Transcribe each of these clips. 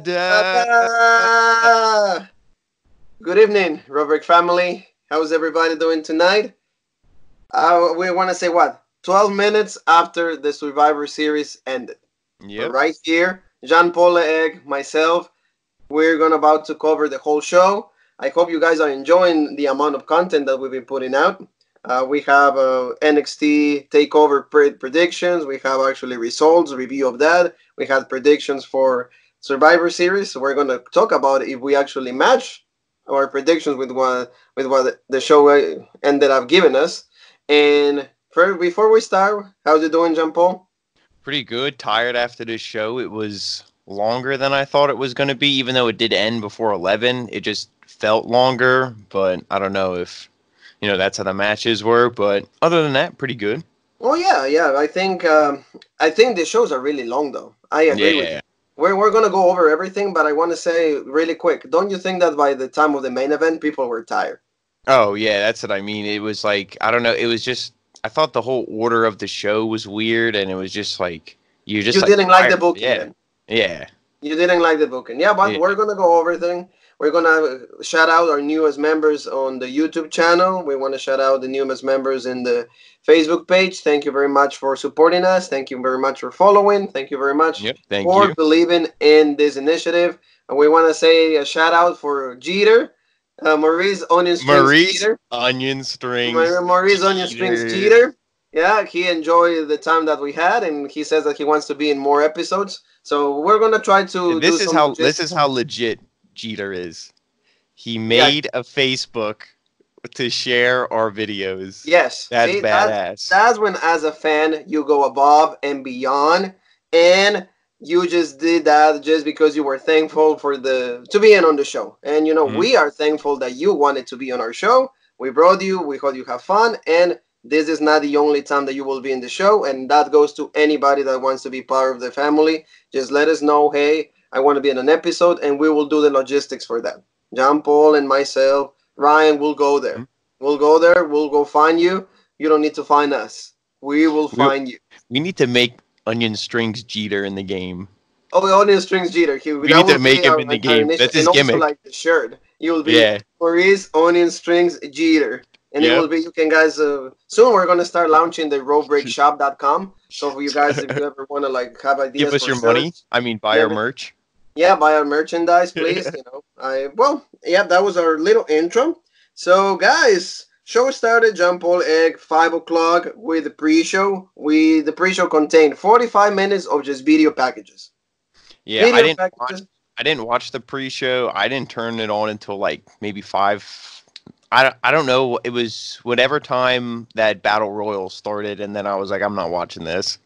Good evening, Rubric family. How's everybody doing tonight? We want to say what? 12 minutes after the Survivor Series ended. Yep. Right here, Jean-Paul Egg, myself, we're about to cover the whole show. I hope you guys are enjoying the amount of content that we've been putting out. We have NXT Takeover predictions. We have actually results, review of that. We had predictions for Survivor Series. So we're going to talk about if we actually match our predictions with what the show ended up giving us. And before we start, how's it doing, Jean-Paul? Pretty good. Tired after this show. It was longer than I thought it was going to be, even though it did end before 11. It just felt longer, but I don't know if that's how the matches were. But other than that, pretty good. Oh yeah. I think the shows are really long, though. I agree with you. We're gonna go over everything, but I want to say really quick. Don't you think that by the time of the main event, people were tired? Oh yeah, that's what I mean. It was like, I don't know. It was just, I thought the whole order of the show was weird, and it was just like you didn't like the booking. Then. Yeah. You didn't like the booking. Yeah, but we're gonna go over everything. We're going to shout out our newest members on the YouTube channel. We want to shout out the newest members in the Facebook page. Thank you very much for supporting us. Thank you very much for following. Thank you very much for believing in this initiative. And we want to say a shout out for Jeter, Maurice Onion Strings Jeter. Maurice Onion Strings Jeter. Yeah, he enjoyed the time that we had, and he says that he wants to be in more episodes. So we're going to try to This is how legit Jeter is. He made a Facebook to share our videos. Yes. That's badass. That's when, as a fan, you go above and beyond, and you just did that just because you were thankful to be in on the show. And, we are thankful that you wanted to be on our show. We brought you. We hope you have fun. And this is not the only time that you will be in the show. And that goes to anybody that wants to be part of the family. Just let us know, hey, I want to be in an episode, and we will do the logistics for that. John Paul and myself, Ryan, will go there. Mm-hmm. We'll go there. We'll go find you. You don't need to find us. We will find you. We need to make Onion Strings Jeter in the game. Oh, Onion Strings Jeter. We need to make him in the game. That's his gimmick. Also, like the shirt. You will be Maurice Onion Strings Jeter. And it will be, you can guys, soon we're going to start launching the roadbreakshop.com. So for you guys, if you ever want to have ideas, give us your money. I mean, buy our merch. Yeah, buy our merchandise, please. That was our little intro. So, guys, show started. Jean-Paul Egg 5 o'clock with the pre-show. The pre-show contained 45 minutes of just video packages. Yeah, I didn't watch the pre-show. I didn't turn it on until maybe 5. I don't know. It was whatever time that Battle Royal started, and then I was like, I'm not watching this.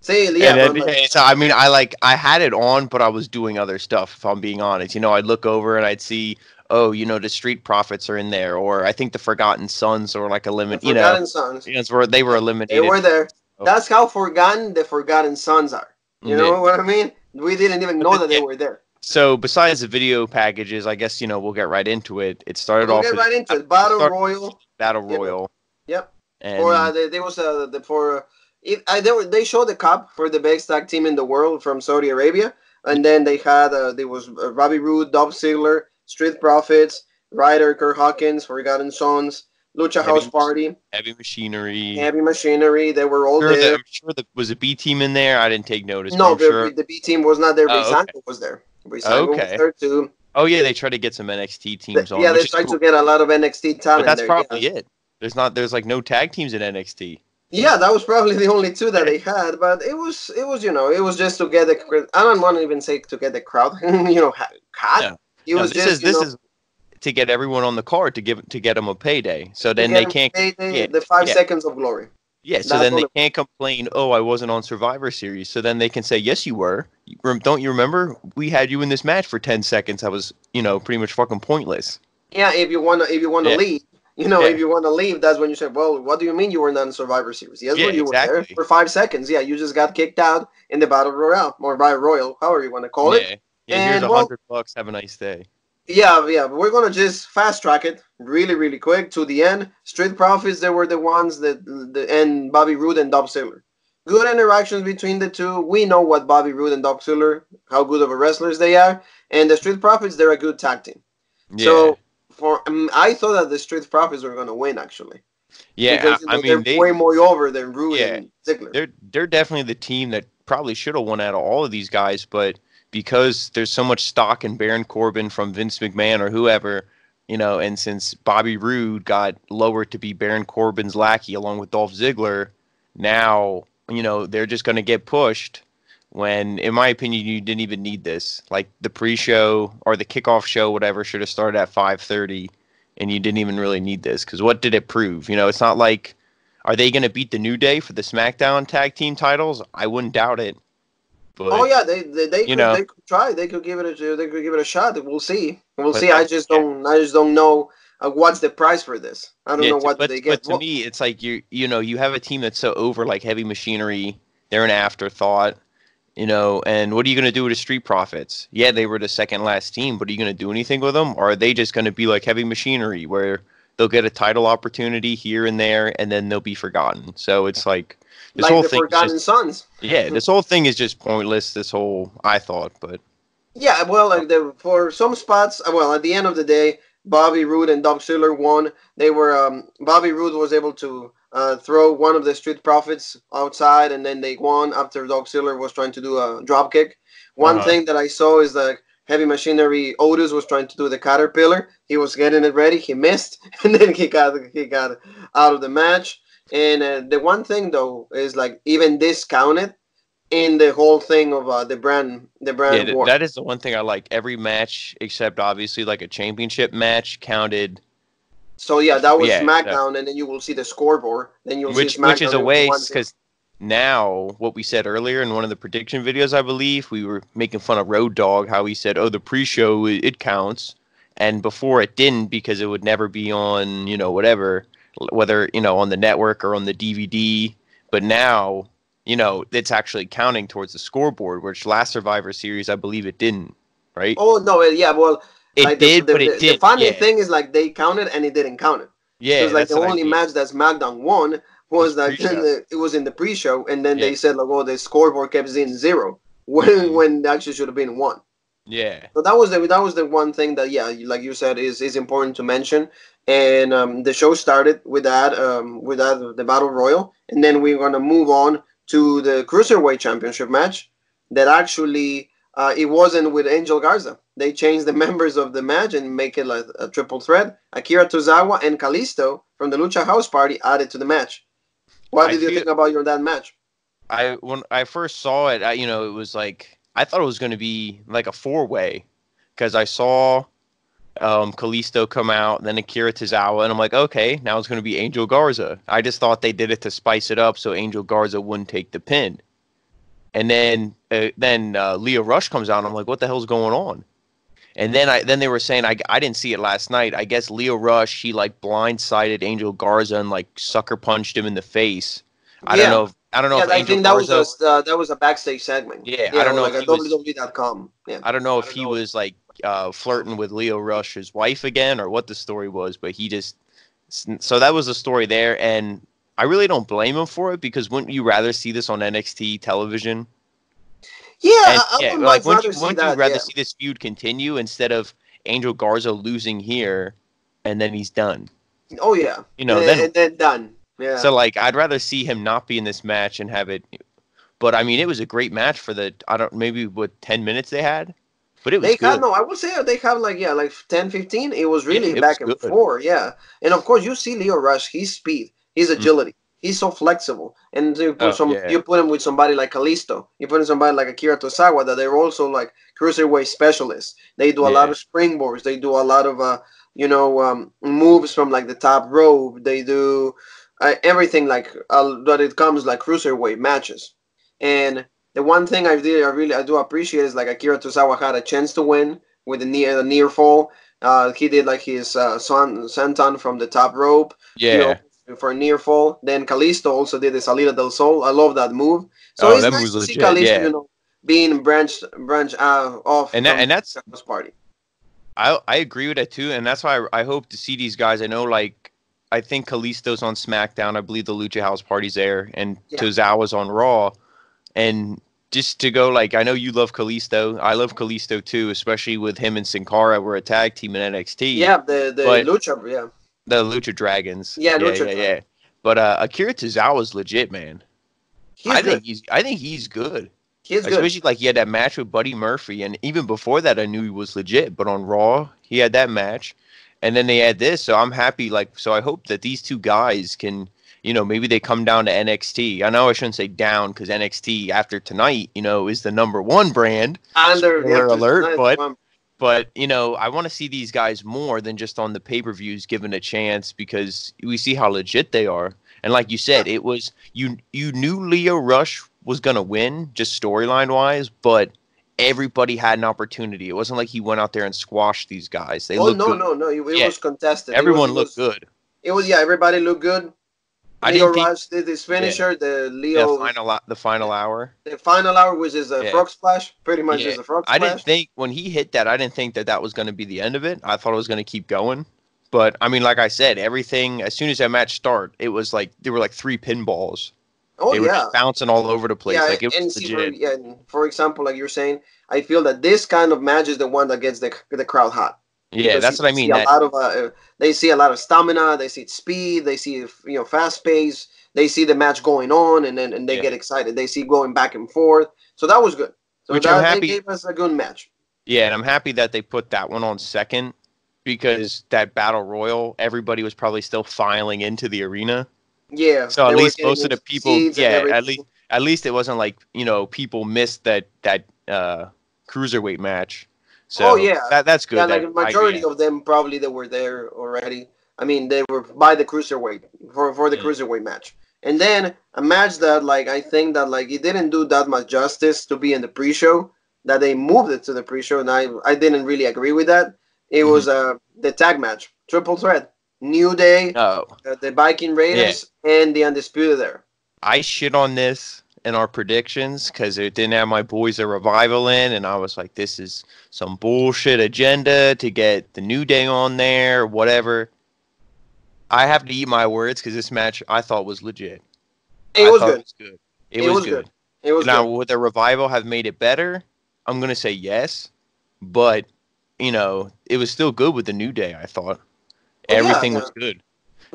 So I mean, I had it on, but I was doing other stuff, if I'm being honest. I'd look over and I'd see, the Street Profits are in there, or I think the Forgotten Sons or eliminated. Forgotten Sons. They were eliminated. They were there. That's how forgotten the Forgotten Sons are. You know what I mean? We didn't even know that they were there. So besides the video packages, I guess we'll get right into it. It started off. We'll get right into it. Battle Royal. Yep. And there was they showed the cup for the best tag team in the world from Saudi Arabia, and then they had there was Robbie Roode, Dolph Ziggler, Street Profits, Ryder, Kurt Hawkins, Forgotten Sons, Lucha House Party, Heavy Machinery. They were all there. I'm sure was a B team in there. I didn't take notice. No, the B team was not there. Brisango was there. Brisango was there too. Oh yeah, they tried to get some NXT teams on. Yeah, they tried to get a lot of NXT talent. But that's probably it. There's no tag teams in NXT. Yeah, that was probably the only two that they had, but it was just to get the. I don't want to even say to get the crowd, hot. This is to get everyone on the card to get them a payday, so then they can't. The 5 seconds of glory. Yeah, so then they can't complain. Oh, I wasn't on Survivor Series. So then they can say, yes, you were. Don't you remember? We had you in this match for 10 seconds. That was pretty much fucking pointless. Yeah, if you want to leave. If you want to leave, that's when you say, well, what do you mean you were not in Survivor Series? Yes, you were there for 5 seconds. Yeah, you just got kicked out in the Battle Royale, or Battle Royal, however you want to call it. Yeah, here's $100. Have a nice day. Yeah, we're going to just fast track it really, really quick to the end. Street Profits, they were the ones and Bobby Roode and Dolph Ziggler. Good interactions between the two. We know what Bobby Roode and Dolph Ziggler, how good of a wrestlers they are, and the Street Profits, they're a good tag team. Yeah. So I thought that the Street Profits were going to win actually, Yeah, because I mean they're way more over than Roode yeah, and Ziggler. they're definitely the team that probably should have won out of all of these guys, but because there's so much stock in Baron Corbin from Vince McMahon or whoever, and since Bobby Roode got lowered to be Baron Corbin's lackey along with Dolph Ziggler, now, they're just going to get pushed when, in my opinion, you didn't even need this. Like the pre-show or the kickoff show, whatever, should have started at 5:30, and you didn't even really need this because what did it prove? It's not like are they going to beat the New Day for the SmackDown tag team titles? I wouldn't doubt it. Oh But yeah, they could try. They could give it a shot. We'll see. We'll but see. I just don't know what's the price for this. I don't yeah, know what do they but get. to me, it's like you have a team that's so over like Heavy Machinery. They're an afterthought. And what are you going to do with the Street Profits? Yeah, they were the second last team, but are you going to do anything with them? Or are they just going to be like Heavy Machinery, where they'll get a title opportunity here and there, and then they'll be forgotten? So it's like this Like whole the thing is Forgotten just Sons. this whole thing is just pointless. I thought, but Yeah, well, for some spots, at the end of the day, Bobby Roode and Dolph Ziggler won. They were Bobby Roode was able to throw one of the Street Profits outside, and then they won after Dolph Ziggler was trying to do a drop kick. One uh-huh. thing that I saw is that Heavy Machinery Otis was trying to do the Caterpillar. He was getting it ready. He missed, and then he got out of the match. And the one thing though is like even discounted in the whole thing of the brand war. That is the one thing I like. Every match except obviously like a championship match counted. So yeah, that was Yeah, SmackDown, and then you will see the scoreboard. Then you'll see which is SmackDown. a It was waste 1-0. because now what we said earlier in one of the prediction videos, I believe we were making fun of Road Dogg, how he said, "Oh, the pre-show it counts," and before it didn't because it would never be on whatever, whether on the network or on the DVD. But now it's actually counting towards the scoreboard, which last Survivor Series I believe it didn't, right? Oh no, yeah, well, It like the, did, the but it the the did. funny Yeah, thing is like they counted and it didn't count it. Because yeah, like that's the what I only mean. match that SmackDown won Was was like pre-show. it was in the pre-show, and then Yeah, they said like, oh, the scoreboard kept in 0 when hmm when it actually should have been 1. yeah, So that was the one thing that, yeah, like you said, is important to mention. And the show started with that the battle royal, and then we're gonna move on to the cruiserweight championship match. That actually it wasn't with Angel Garza. They changed the members of the match and make it like a triple threat. Akira Tozawa and Kalisto from the Lucha House Party added to the match. What I did you feel think about that match? when I first saw it, it was like I thought it was going to be like a four-way because I saw Kalisto come out, then Akira Tozawa, and I'm like, okay, now it's going to be Angel Garza. I just thought they did it to spice it up so Angel Garza wouldn't take the pin. And then Leo Rush comes out, and I'm like, what the hell's going on? And then they were saying I didn't see it last night. I guess Leo Rush he like blindsided Angel Garza and like sucker punched him in the face. Yeah, I don't know yeah, if I Angel think that was Garza. a backstage segment. Yeah, I Yeah, don't or know like if a he was. WWE.com. Yeah. I don't know if he was like flirting with Leo Rush's wife again or what the story was, but he just. So that was the story there, and I really don't blame him for it because wouldn't you rather see this on NXT television? Yeah, And I yeah, would like much rather see wouldn't you that. rather Yeah. see this feud continue instead of Angel Garza losing here and then he's done? Oh yeah, Then and then done. Yeah. so like I'd rather see him not be in this match and have it. But I mean, it was a great match for the I don't maybe what 10 minutes they had, but it was They had good. no. I would say they have like, yeah, like 10, 15. It was Yeah, really it was back and good. forth. Yeah, and of course you see Leo Rush. His speed, his Mm. agility. He's so flexible. And Oh yeah, you put him with somebody like Kalisto. You put in somebody like Akira Tozawa that they're also like cruiserweight specialists. They do a lot yeah. of springboards. They do a lot of moves from like the top rope. They do everything like that. It comes like cruiserweight matches. And the one thing I do appreciate is like Akira Tozawa had a chance to win with the near fall. He did like his senton from the top rope. He Yeah. for a near fall. Then Kalisto also did the Salida del Sol. I love that move. So Oh, it's that move nice was to see legit. Kalisto, Yeah, being branch off and from that's the house party. I agree with that too, and that's why I hope to see these guys. I know like I think Kalisto's on SmackDown. I believe the Lucha House Party's there, and Yeah. Tozawa's on Raw. And just to go, like, I know you love Kalisto. I love Kalisto too, especially with him and Sin Cara. We're a tag team in NXT. Yeah, the But Lucha, yeah. the Lucha Dragons. Yeah, Yeah, Lucha yeah, Dragons. yeah. But Akira Tozawa's legit, man. He's good. I think he's good. He's good. Especially like he had that match with Buddy Murphy, and even before that, I knew he was legit. But on Raw, he had that match, and then they had this. So I'm happy. Like, so I hope that these two guys can, maybe they come down to NXT. I know I shouldn't say down because NXT after tonight, is the #1 brand. Spoiler alert, but I want to see these guys more than just on the pay-per-views given a chance because we see how legit they are. And like you said, it was you knew Leo Rush was going to win just storyline wise, but everybody had an opportunity. It wasn't like he went out there and squashed these guys. They looked good. No. It was contested. Everyone looked good. It was, everybody looked good. Leo Rush did his finisher, the final hour. The final hour, which is a frog splash, pretty much is a frog splash. I didn't think, when he hit that, I didn't think that was going to be the end of it. I thought it was going to keep going. But, I mean, like I said, everything, as soon as that match started, it was like, there were like 3 pinballs. They were just bouncing all over the place. Like, it was legit. For example, like you're saying, I feel that this kind of match is the one that gets the crowd hot. Yeah, that's what I mean. They see a lot of stamina. They see speed. They see fast pace. They see the match going on, and they get excited. They see going back and forth. So that was good. So they gave us a good match. Yeah, and I'm happy that they put that one on second because that Battle Royal, everybody was probably still filing into the arena. Yeah. So at least most of the people, at least it wasn't like people missed that cruiserweight match. So that's good. Yeah, like a majority of them probably they were there already. I mean, they were by the cruiserweight for the cruiserweight match. And then a match that I think that it didn't do that much justice to be in the pre-show, that they moved it to the pre-show, and I didn't really agree with that. It was the tag match, triple threat, New Day, the Viking Raiders, and the Undisputed Era. I shit on this in our predictions because it didn't have my boys a Revival in, and I was like, this is some bullshit agenda to get the New Day on there or whatever. I have to eat my words because this match I thought was legit. It was good. It was good. Now, would the Revival have made it better? I'm going to say yes, but, it was still good with the New Day, I thought. Everything was good.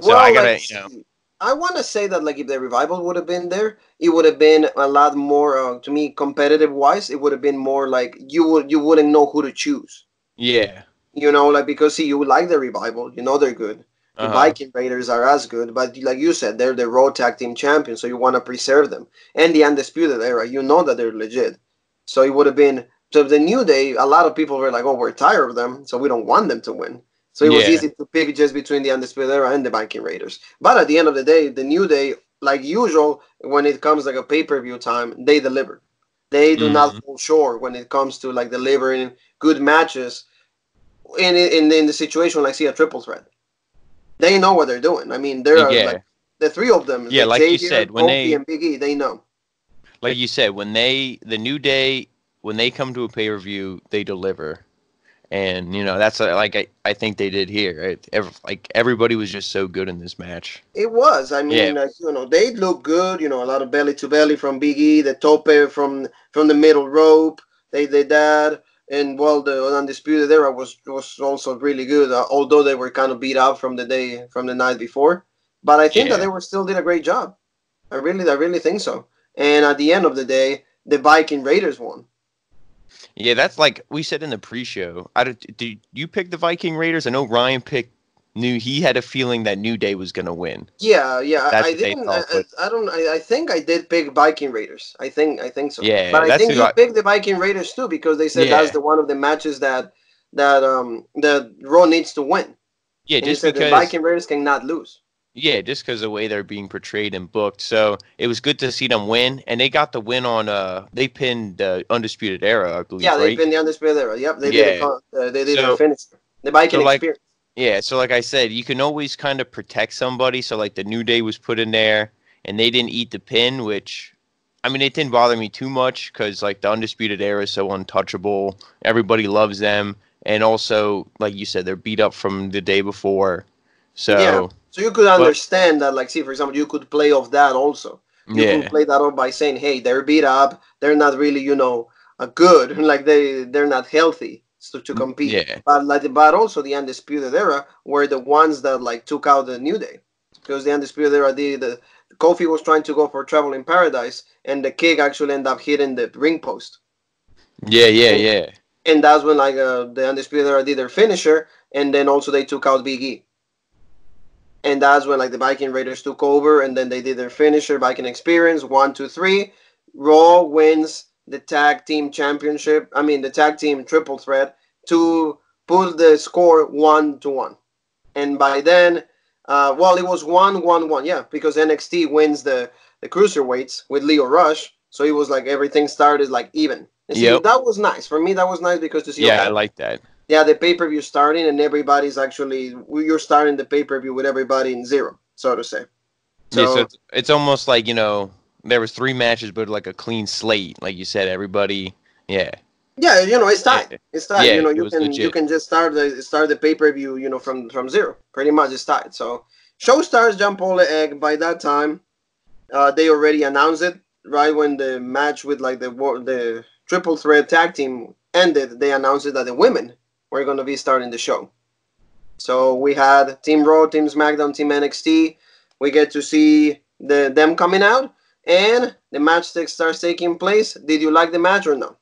So I got to, I want to say that if the Revival would have been there, it would have been a lot more, to me, competitive-wise. It would have been more like you wouldn't know who to choose. Yeah. Because, you like the Revival. They're good. The Viking Raiders are as good, but like you said, they're the Raw Tag Team Champions, so you want to preserve them. And the Undisputed Era, that they're legit. So it would have been, so the New Day, a lot of people were like, oh, we're tired of them, so we don't want them to win. So it was easy to pick just between the Undisputed Era and the Viking Raiders. But at the end of the day, the New Day, like usual, when it comes a pay-per-view time, they deliver. They do not fall short when it comes to delivering good matches in the situation like a triple threat. They know what they're doing. I mean, there are the 3 of them. Yeah, like Xavier, you said, when Kofi, and Big E, they know. Like you said, when the New Day, when they come to a pay-per-view, they deliver. And, that's I think they did here. Right? Everybody was just so good in this match. It was. I mean, they look good. A lot of belly-to-belly from Big E, the tope from the middle rope. They did that. And, the Undisputed Era was also really good, although they were kind of beat up from the night before. But I think that they still did a great job. I really think so. And at the end of the day, the Viking Raiders won. Yeah, that's like we said in the pre-show. Did you pick the Viking Raiders? I know Ryan knew he had a feeling that New Day was going to win. Yeah. I didn't. I think I did pick Viking Raiders. I think so. Yeah, but I think you picked the Viking Raiders too because they said that's the one of the matches that Raw needs to win. Yeah, and just because the Viking Raiders cannot lose. Yeah, just because of the way they're being portrayed and booked. So it was good to see them win, and they got the win on. They pinned the Undisputed Era, I believe. Yeah, they pinned the Undisputed Era. Yep, they did. They did a finish. The Viking experience. Yeah, so like I said, you can always kind of protect somebody. So like the New Day was put in there, and they didn't eat the pin, which, I mean, it didn't bother me too much because like the Undisputed Era is so untouchable. Everybody loves them, and also like you said, they're beat up from the day before. Yeah, So, so you could but understand that, like, see, for example, you could play off that also. You could yeah, play that off by saying, hey, they're beat up, they're not really, good, like they're not healthy to compete. yeah, But also the Undisputed Era were the ones that like took out the New Day, because the Undisputed Era did the Kofi was trying to go for Trouble in Paradise, and the kick actually ended up hitting the ring post, yeah, yeah, and, yeah. and that's when like the Undisputed Era did their finisher, and then also they took out Big E. And that's when like the Viking Raiders took over, and then they did their finisher, Viking Experience, 1, 2, 3. Raw wins the tag team championship. I mean the tag team triple threat to put the score 1-1. And by then, well, it was 1-1-1, yeah, because NXT wins the cruiserweights with Leo Rush, so it was like everything started like even. And see, Yep. that was nice for me. That was nice because to see, Yeah, I okay, like that. yeah, the pay per view starting, and everybody's actually you're starting the pay per view with everybody in zero, so to say. Yeah, so So it's almost like, there was 3 matches, but like a clean slate, like you said. Everybody, yeah, yeah, it's yeah, tied. It's tied. yeah. It You was can legit. just start the pay per view, from zero. Pretty much it's tied. So show stars John Paul Egg. By that time, they already announced it right when the match with like the triple threat tag team ended. They announced it that the women were going to be starting the show. So we had Team Raw, Team SmackDown, Team NXT. We get to see them coming out, and the match that starts taking place. Did you like the match or no?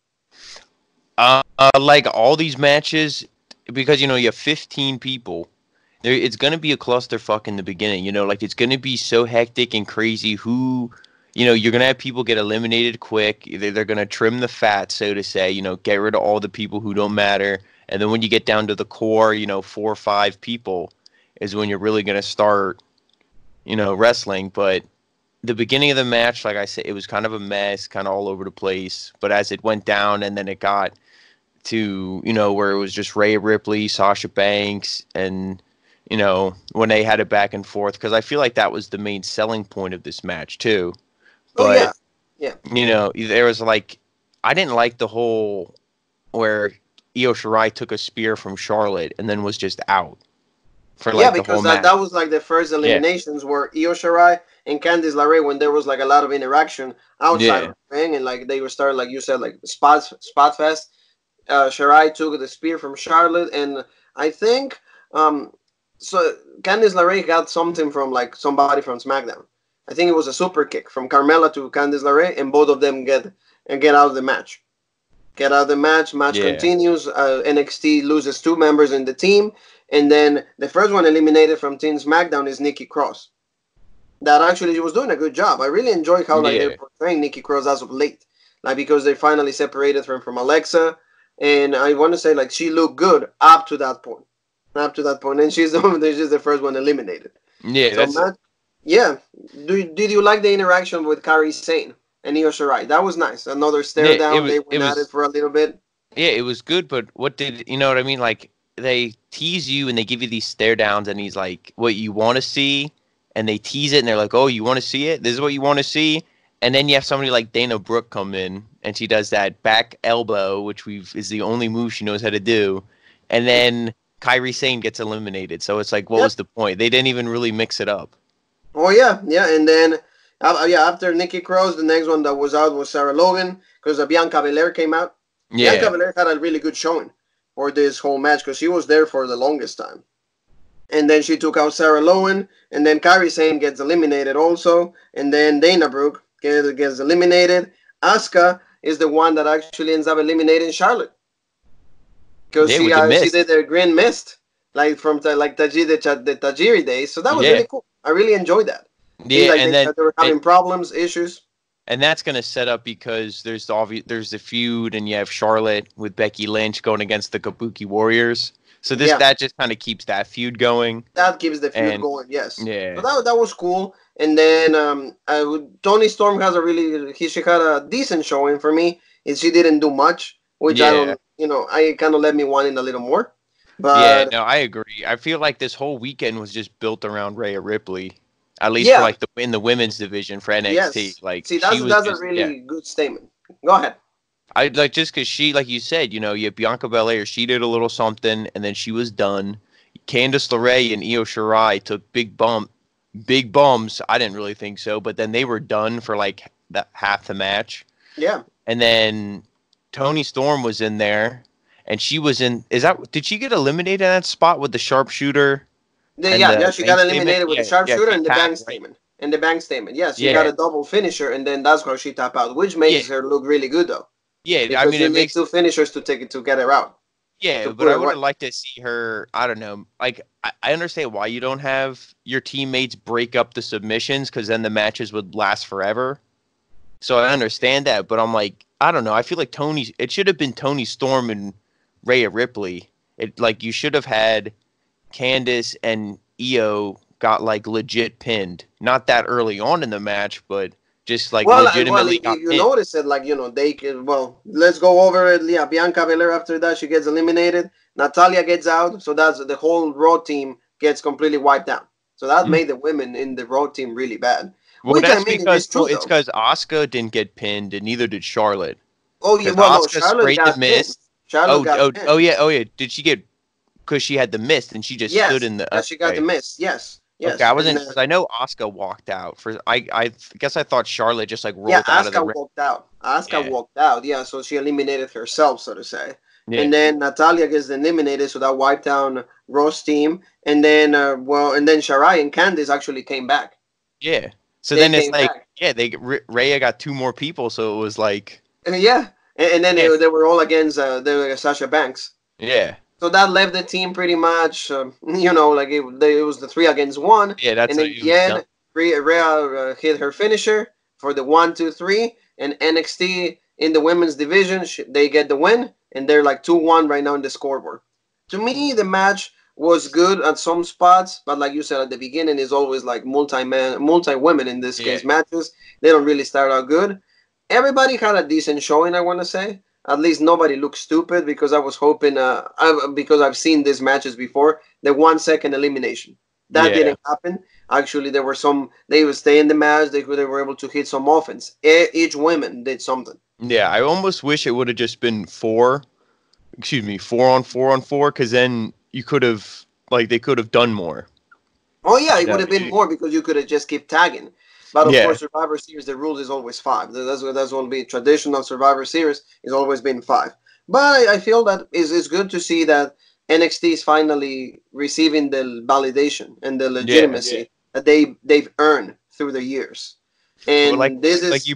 Like all these matches, because you have 15 people. It's gonna be a clusterfuck in the beginning. Like it's gonna be so hectic and crazy. You're gonna have people get eliminated quick. They're gonna trim the fat, so to say. Get rid of all the people who don't matter. And then when you get down to the core, 4 or 5 people, is when you're really gonna start, wrestling. But the beginning of the match, like I said, it was kind of a mess, kind of all over the place. But as it went down, and then it got to where it was just Rhea Ripley, Sasha Banks, and when they had it back and forth, because I feel like that was the main selling point of this match too. Oh But yeah, yeah, there was like, I didn't like the whole where Io Shirai took a spear from Charlotte and then was just out for yeah. like the Because whole that match. that was like the first Yeah, eliminations were Io Shirai and Candice LeRae when there was like a lot of interaction outside of yeah, the ring, and like they were starting like you said like spot fest. Shirai took the spear from Charlotte, and I think so. Candice LeRae got something from like somebody from SmackDown. I think it was a super kick from Carmella to Candice LeRae, and both of them get out of the match. Get out of the match. Match yeah, continues. NXT loses 2 members in the team, and then the first one eliminated from Team SmackDown is Nikki Cross. That actually she was doing a good job. I really enjoy how like they're yeah. portraying Nikki Cross as of late, like because they finally separated her from Alexa, and I want to say like she looked good up to that point, and she's the first one eliminated. Yeah, So that's Matt, yeah, did you like the interaction with Kairi Sane and Io Shirai? That was nice. Another stare yeah. It down. was They it went at it was for a little bit. yeah, it was good, but what did you know what I mean? Like they tease you and they give you these stare downs, and he's like, "What you want to see?" And they tease it, and they're like, "Oh, you want to see it? This is what you want to see." And then you have somebody like Dana Brooke come in, and she does that back elbow, which is the only move she knows how to do. And then Kyrie Sane gets eliminated. So it's like, what Yep. was the point? They didn't even really mix it up. Oh yeah, yeah, and then yeah, after Nikki Cross, the next one that was out was Sarah Logan because Bianca Belair came out. Bianca Yeah, Belair had a really good showing for this whole match because she was there for the longest time. And then she took out Sarah Logan, and then Kairi Sane gets eliminated also, and then Dana Brooke gets eliminated. Asuka is the one that actually ends up eliminating Charlotte because yeah, she with the she mist. did the green mist like from like the Tajiri days, so that was Yeah, really cool. I really enjoyed that. See, yeah, like and then they were and having problems, issues. and that's going to set up because there's the feud, and you have Charlotte with Becky Lynch going against the Kabuki Warriors. So Yeah, that just kind of keeps that feud going. that keeps the feud And going. Yes, so yeah, that was cool. And then Tony Storm has she had a decent showing for me. And she didn't do much, which I yeah, don't I kind of let me want it a little more. yeah. But No, I agree. I feel like this whole weekend was just built around Rhea Ripley, at least for yeah, like in the women's division for NXT. yes. Like See, she was that's a just yeah. really good statement. Go ahead. I like just because she, like you said, you have Bianca Belair. She did a little something, and then she was done. Candice LeRae and Io Shirai took big bumps. I didn't really think so, but then they were done for like half the match. Yeah. And then Toni Storm was in there, and she was in. Did she get eliminated in that spot with the sharpshooter? Yeah, she got eliminated with the sharpshooter and the bank right? statement. And the bank statement. Yes, she Yeah. got a double finisher, and then that's how she tap out, which makes her look really good, though. Yeah, because I mean, you it need makes two finishers to get her out. Yeah, but I would have liked to see her. I don't know. Like, I understand why you don't have your teammates break up the submissions because then the matches would last forever. So I understand that, but I'm like, I don't know. I feel like it should have been Toni Storm and Rhea Ripley. You should have had Candice and Io got like legit pinned. Not that early on in the match, but just like legitimately got you pinned. notice it, they can. Well, let's go over it. Yeah, Bianca Belair after that she gets eliminated. Natalia gets out, so that's the whole Raw team gets completely wiped out. So that made the women in the Raw team really bad. Well, that's because it's because Asuka didn't get pinned, and neither did Charlotte. Oh yeah, well, no, Charlotte got the mist. Charlotte got pinned. Oh yeah. Did she get? Because she had the mist, and she just stood in the. Yes, she got the mist. Yes. Okay, I wasn't because I know Asuka walked out. I guess I thought Charlotte just like rolled out of the ring. Asuka walked out. Yeah, so she eliminated herself, so to say. Yeah. And then Natalia gets eliminated, so that wiped down Raw's team. And then Shirai and Candice actually came back. Yeah. So then it's like, Rhea got two more people, so it was like. Yeah, and then they were all against Sasha Banks. Yeah. So that left the team pretty much, it was the 3-against-1. Yeah, that's and again, Rhea hit her finisher for the 1-2-3, and NXT in the women's division, they get the win, and they're like 2-1 right now in the scoreboard. To me, the match was good at some spots, but like you said at the beginning, it's always like multi-women in this case matches. They don't really start out good. Everybody had a decent showing, I want to say. At least nobody looked stupid because I was hoping, because I've seen these matches before, the 1-second elimination. That didn't happen. Actually, there were they would stay in the match. They were able to hit some offense. Each woman did something. Yeah, I almost wish it would have just been 4 on 4 on 4, because then you could have, they could have done more. Oh, yeah, it would have been more because you could have just kept tagging. But of course, Survivor Series, the rules is always 5. That's going to be traditional Survivor Series. It's always been 5. But I feel that it's good to see that NXT is finally receiving the validation and the legitimacy that they've earned through the years. And this is like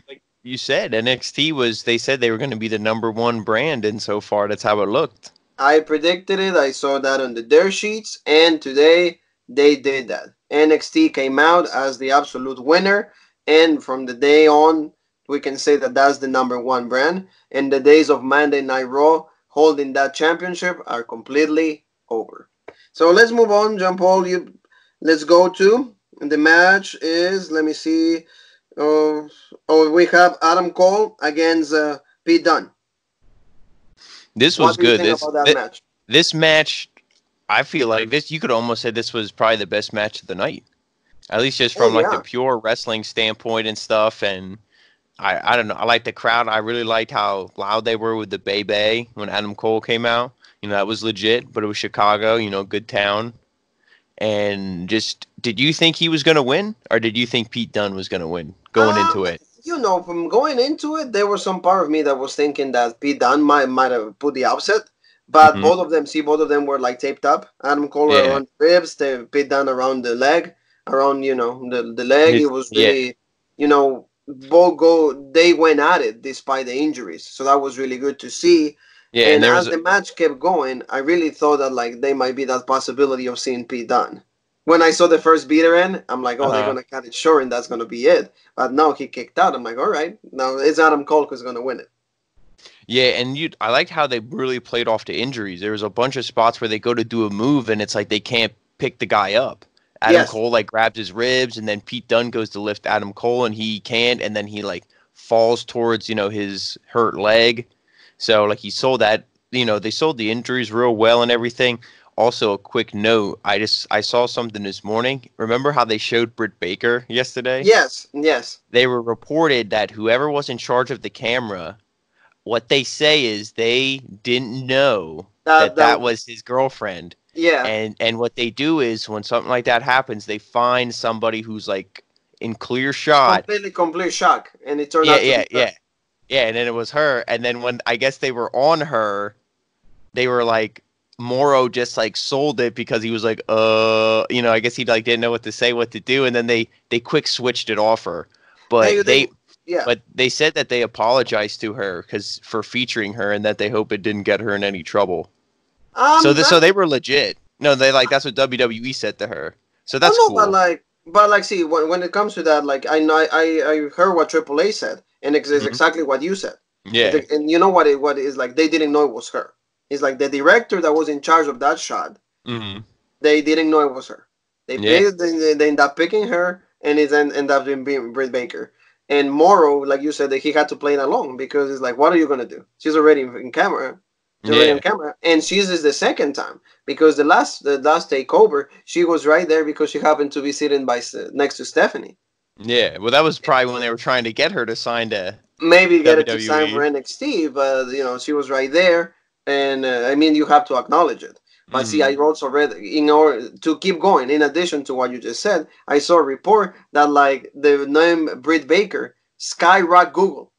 you said, NXT they said they were going to be the #1 brand, and so far that's how it looked. I predicted it. I saw that on the dirt sheets, and today they did that. NXT came out as the absolute winner, and from the day on, we can say that that's the #1 brand. And the days of Monday Night Raw holding that championship are completely over. So let's move on, Jean Paul. Let's go to the match. Let me see. We have Adam Cole against Pete Dunne. This was good. Match? This match, I feel like you could almost say this was probably the best match of the night. At least just from the pure wrestling standpoint and stuff. And I don't know. I like the crowd. I really liked how loud they were with the Bay when Adam Cole came out. That was legit, but it was Chicago, good town. And did you think he was going to win, or did you think Pete Dunne was going to win going into it? From going into it, there was some part of me that was thinking that Pete Dunne might have put the upset. But both of them were like taped up. Adam Cole around the ribs, Pete Dunne around the leg, around the leg. It was really, they went at it despite the injuries. So that was really good to see. Yeah, and as the match kept going, I really thought that they might be that possibility of seeing Pete Dunne. When I saw the first beater in, I'm like, they're gonna cut it short and that's gonna be it. But no, he kicked out. I'm like, all right, now it's Adam Cole who's gonna win it. Yeah, and I liked how they really played off the injuries. There was a bunch of spots where they go to do a move and it's like they can't pick the guy up. Adam Cole grabs his ribs, and then Pete Dunne goes to lift Adam Cole and he can't, and then he falls towards his hurt leg. So he sold that. They sold the injuries real well and everything. Also, a quick note: I saw something this morning. Remember how they showed Britt Baker yesterday? Yes. They were reported that whoever was in charge of the camera, what they say is they didn't know that was his girlfriend. Yeah. And what they do is when something like that happens, they find somebody who's like in clear shot. Complete shock, and it turned Yeah, out to yeah, be her. yeah. Yeah, and then it was her. And then when I guess they were on her, they were like Moro just like sold it because he was like, I guess he like didn't know what to say, what to do, and then they quick switched it off her. Hey, But they yeah. but they said that they apologized to her because for featuring her and that they hope it didn't get her in any trouble. So they were legit. No, they like that's what WWE said to her. So Oh that's no, cool. but like, see, when it comes to that, like, I know, I heard what AAA said, and it's Hmm. exactly what you said. Yeah. And you know what it is like? They didn't know it was her. It's like the director that was in charge of that shot. Hmm. They didn't know it was her. Yeah. They end up picking her, and it end up being Britt Baker. And Morrow, like you said, that he had to play it along because it's like, what are you gonna do? She's already in camera. She's already on Yeah. camera, and she's is the second time because the last takeover, she was right there because she happened to be sitting next to Stephanie. Yeah. Well, that was probably when they were trying to get her to sign to Maybe get it to sign for WWE. NXT, but she was right there, and I mean you have to acknowledge it. But see, I Hmm. also read in order to keep going. In addition to what you just said, I saw a report that like the name Britt Baker skyrocket Google.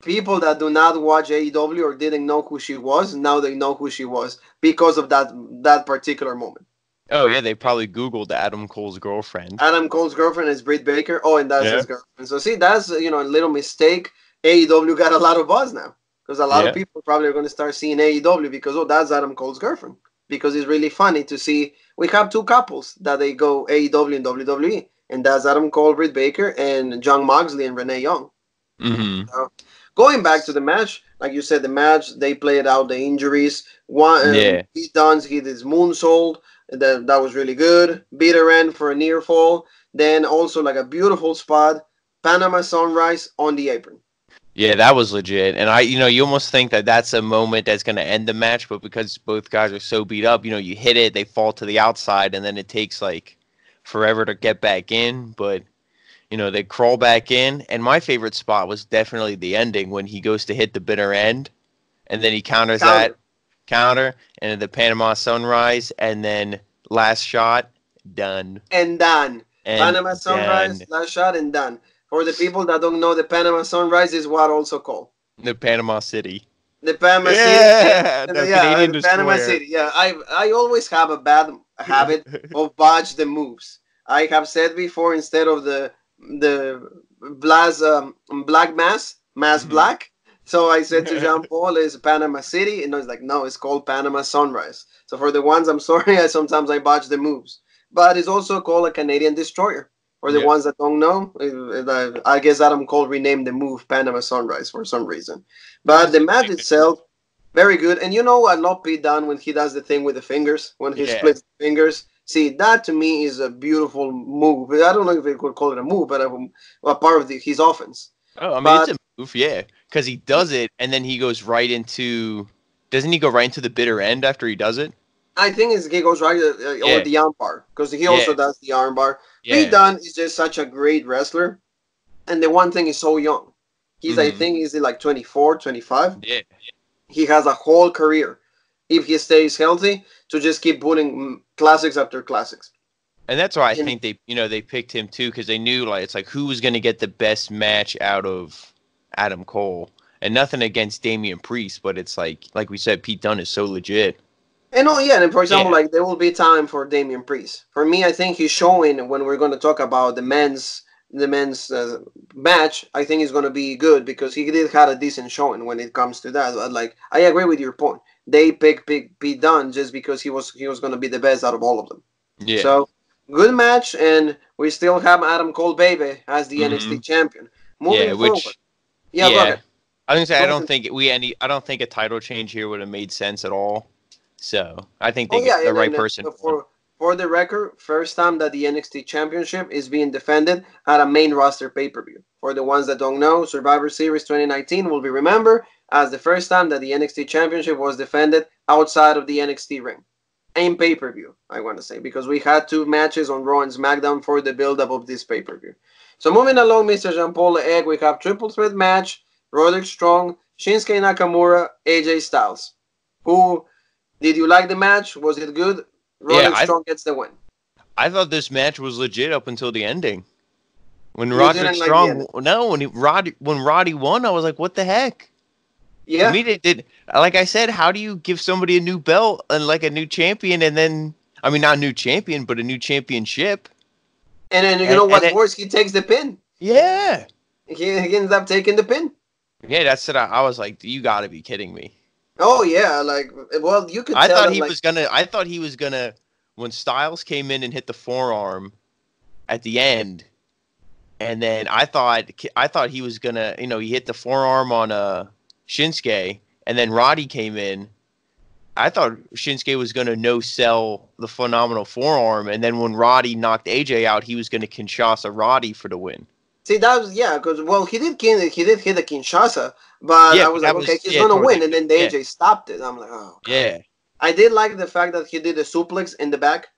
People that do not watch AEW or didn't know who she was, now they know who she was because of that particular moment. Oh yeah, they probably Googled Adam Cole's girlfriend. Adam Cole's girlfriend is Britt Baker. Oh, and that's Yeah. his girlfriend. So see, that's a little mistake. AEW got a lot of buzz now because a lot of Yeah. people probably are going to start seeing AEW because that's Adam Cole's girlfriend. Because it's really funny to see we have two couples that they go AEW and WWE, and that's Adam Cole, Britt Baker, and John Moxley and Renee Young. Hmm. So, going back to the match, like you said, the match they played out the injuries. One Yeah. Pete Dunne hit his moonsault. That was really good. Bitter end for a near fall. Then also like a beautiful spot, Panama Sunrise on the apron. Yeah, that was legit. And you almost think that that's a moment that's going to end the match, but because both guys are so beat up, you hit it, they fall to the outside, and then it takes like forever to get back in. But they crawl back in. And my favorite spot was definitely the ending when he goes to hit the bitter end, and then he counters that Counter counter, and then the Panama Sunrise, and then last shot, done, and done. and Panama then Sunrise, last shot and done. For the people that don't know, the Panama Sunrise is what also called the Panama City. the Panama City. Yeah, the Yeah, Canadian the Panama destroyer. City. Yeah, I always have a bad habit of botch the moves. I have said before instead of the black mass Hmm. black. So I said to Jean Paul is Panama City, and I was like, no, it's called Panama Sunrise. So for the ones, I'm sorry, sometimes I botch the moves, but it's also called a Canadian destroyer. For the Yeah. ones that don't know, I guess Adam Cole renamed the move Panama Sunrise for some reason. Which But is the match interesting. itself, very good. And I love Pete Dunne when he does the thing with the fingers, when he Yeah. splits the fingers. See, that to me is a beautiful move. I don't know if we could call it a move, but a part of his offense. Oh, I mean, it's But a move, yeah, because he does it, and then he goes right into. Doesn't he go right into the bitter end after he does it? I think he goes right or Yeah. the armbar because he also Yeah. does the armbar. Pete Yeah. Dunne is just such a great wrestler, and the one thing is so young. I Hmm. think, he's like 24, 25. Yeah. He has a whole career if he stays healthy to just keep putting classics after classics. And that's why I And think they picked him too, because they knew like it's like who was going to get the best match out of Adam Cole, and nothing against Damian Priest, but it's like we said, Pete Dunne is so legit. oh yeah, and for example, Yeah. like there will be time for Damian Priest. For me, I think he's showing when we're going to talk about the men's match. I think he's going to be good because he did had a decent showing when it comes to that. But like I agree with your point. They picked Pete Dunne just because he was going to be the best out of all of them. Yeah. So good match, and we still have Adam Cole baby as the Hmm. NXT champion. Yeah. Moving forward, Which yeah, go yeah, ahead. I was gonna say Go ahead. I don't think a title change here would have made sense at all. So I think Oh they get yeah, the and right then person won. for the record, first time that the NXT Championship is being defended at a main roster pay per view. For the ones that don't know, Survivor Series 2019 will be remembered as the first time that the NXT Championship was defended outside of the NXT ring. In pay per view, I want to say, because we had two matches on Raw and Smackdown for the build up of this pay per view. So moving along, Mr. Jean Paul Egg, we have triple threat match: Roderick Strong, Shinsuke Nakamura, AJ Styles, who Did you like the match? Was it good? Yeah, Roderick Strong gets the win. I thought this match was legit up until the ending. When You Roderick didn't like the Strong, ending? no, when Roddy won, I was like, what the heck? To Yeah. me, they did. Like I said, how do you give somebody a new belt and like a new champion, and then I mean, not a new champion, but a new championship? And then you And know and what's it, worse? He takes the pin. yeah, He ends up taking the pin. yeah, that's it. I was like, you got to be kidding me. Oh yeah, like well, you could I tell thought that he like was gonna. I thought he was gonna. When Styles came in and hit the forearm at the end, and then I thought he was gonna. He hit the forearm on Shinsuke, and then Roddy came in. I thought Shinsuke was going to no-sell the phenomenal forearm, and then when Roddy knocked AJ out, he was going to Kinshasa Roddy for the win. see that was yeah, because well he did hit a Kinshasa, but Yeah, I but was like that okay was he's gonna towards win, the and then the yeah, AJ stopped it. I'm like oh god. yeah, I did like the fact that he did a suplex in the back.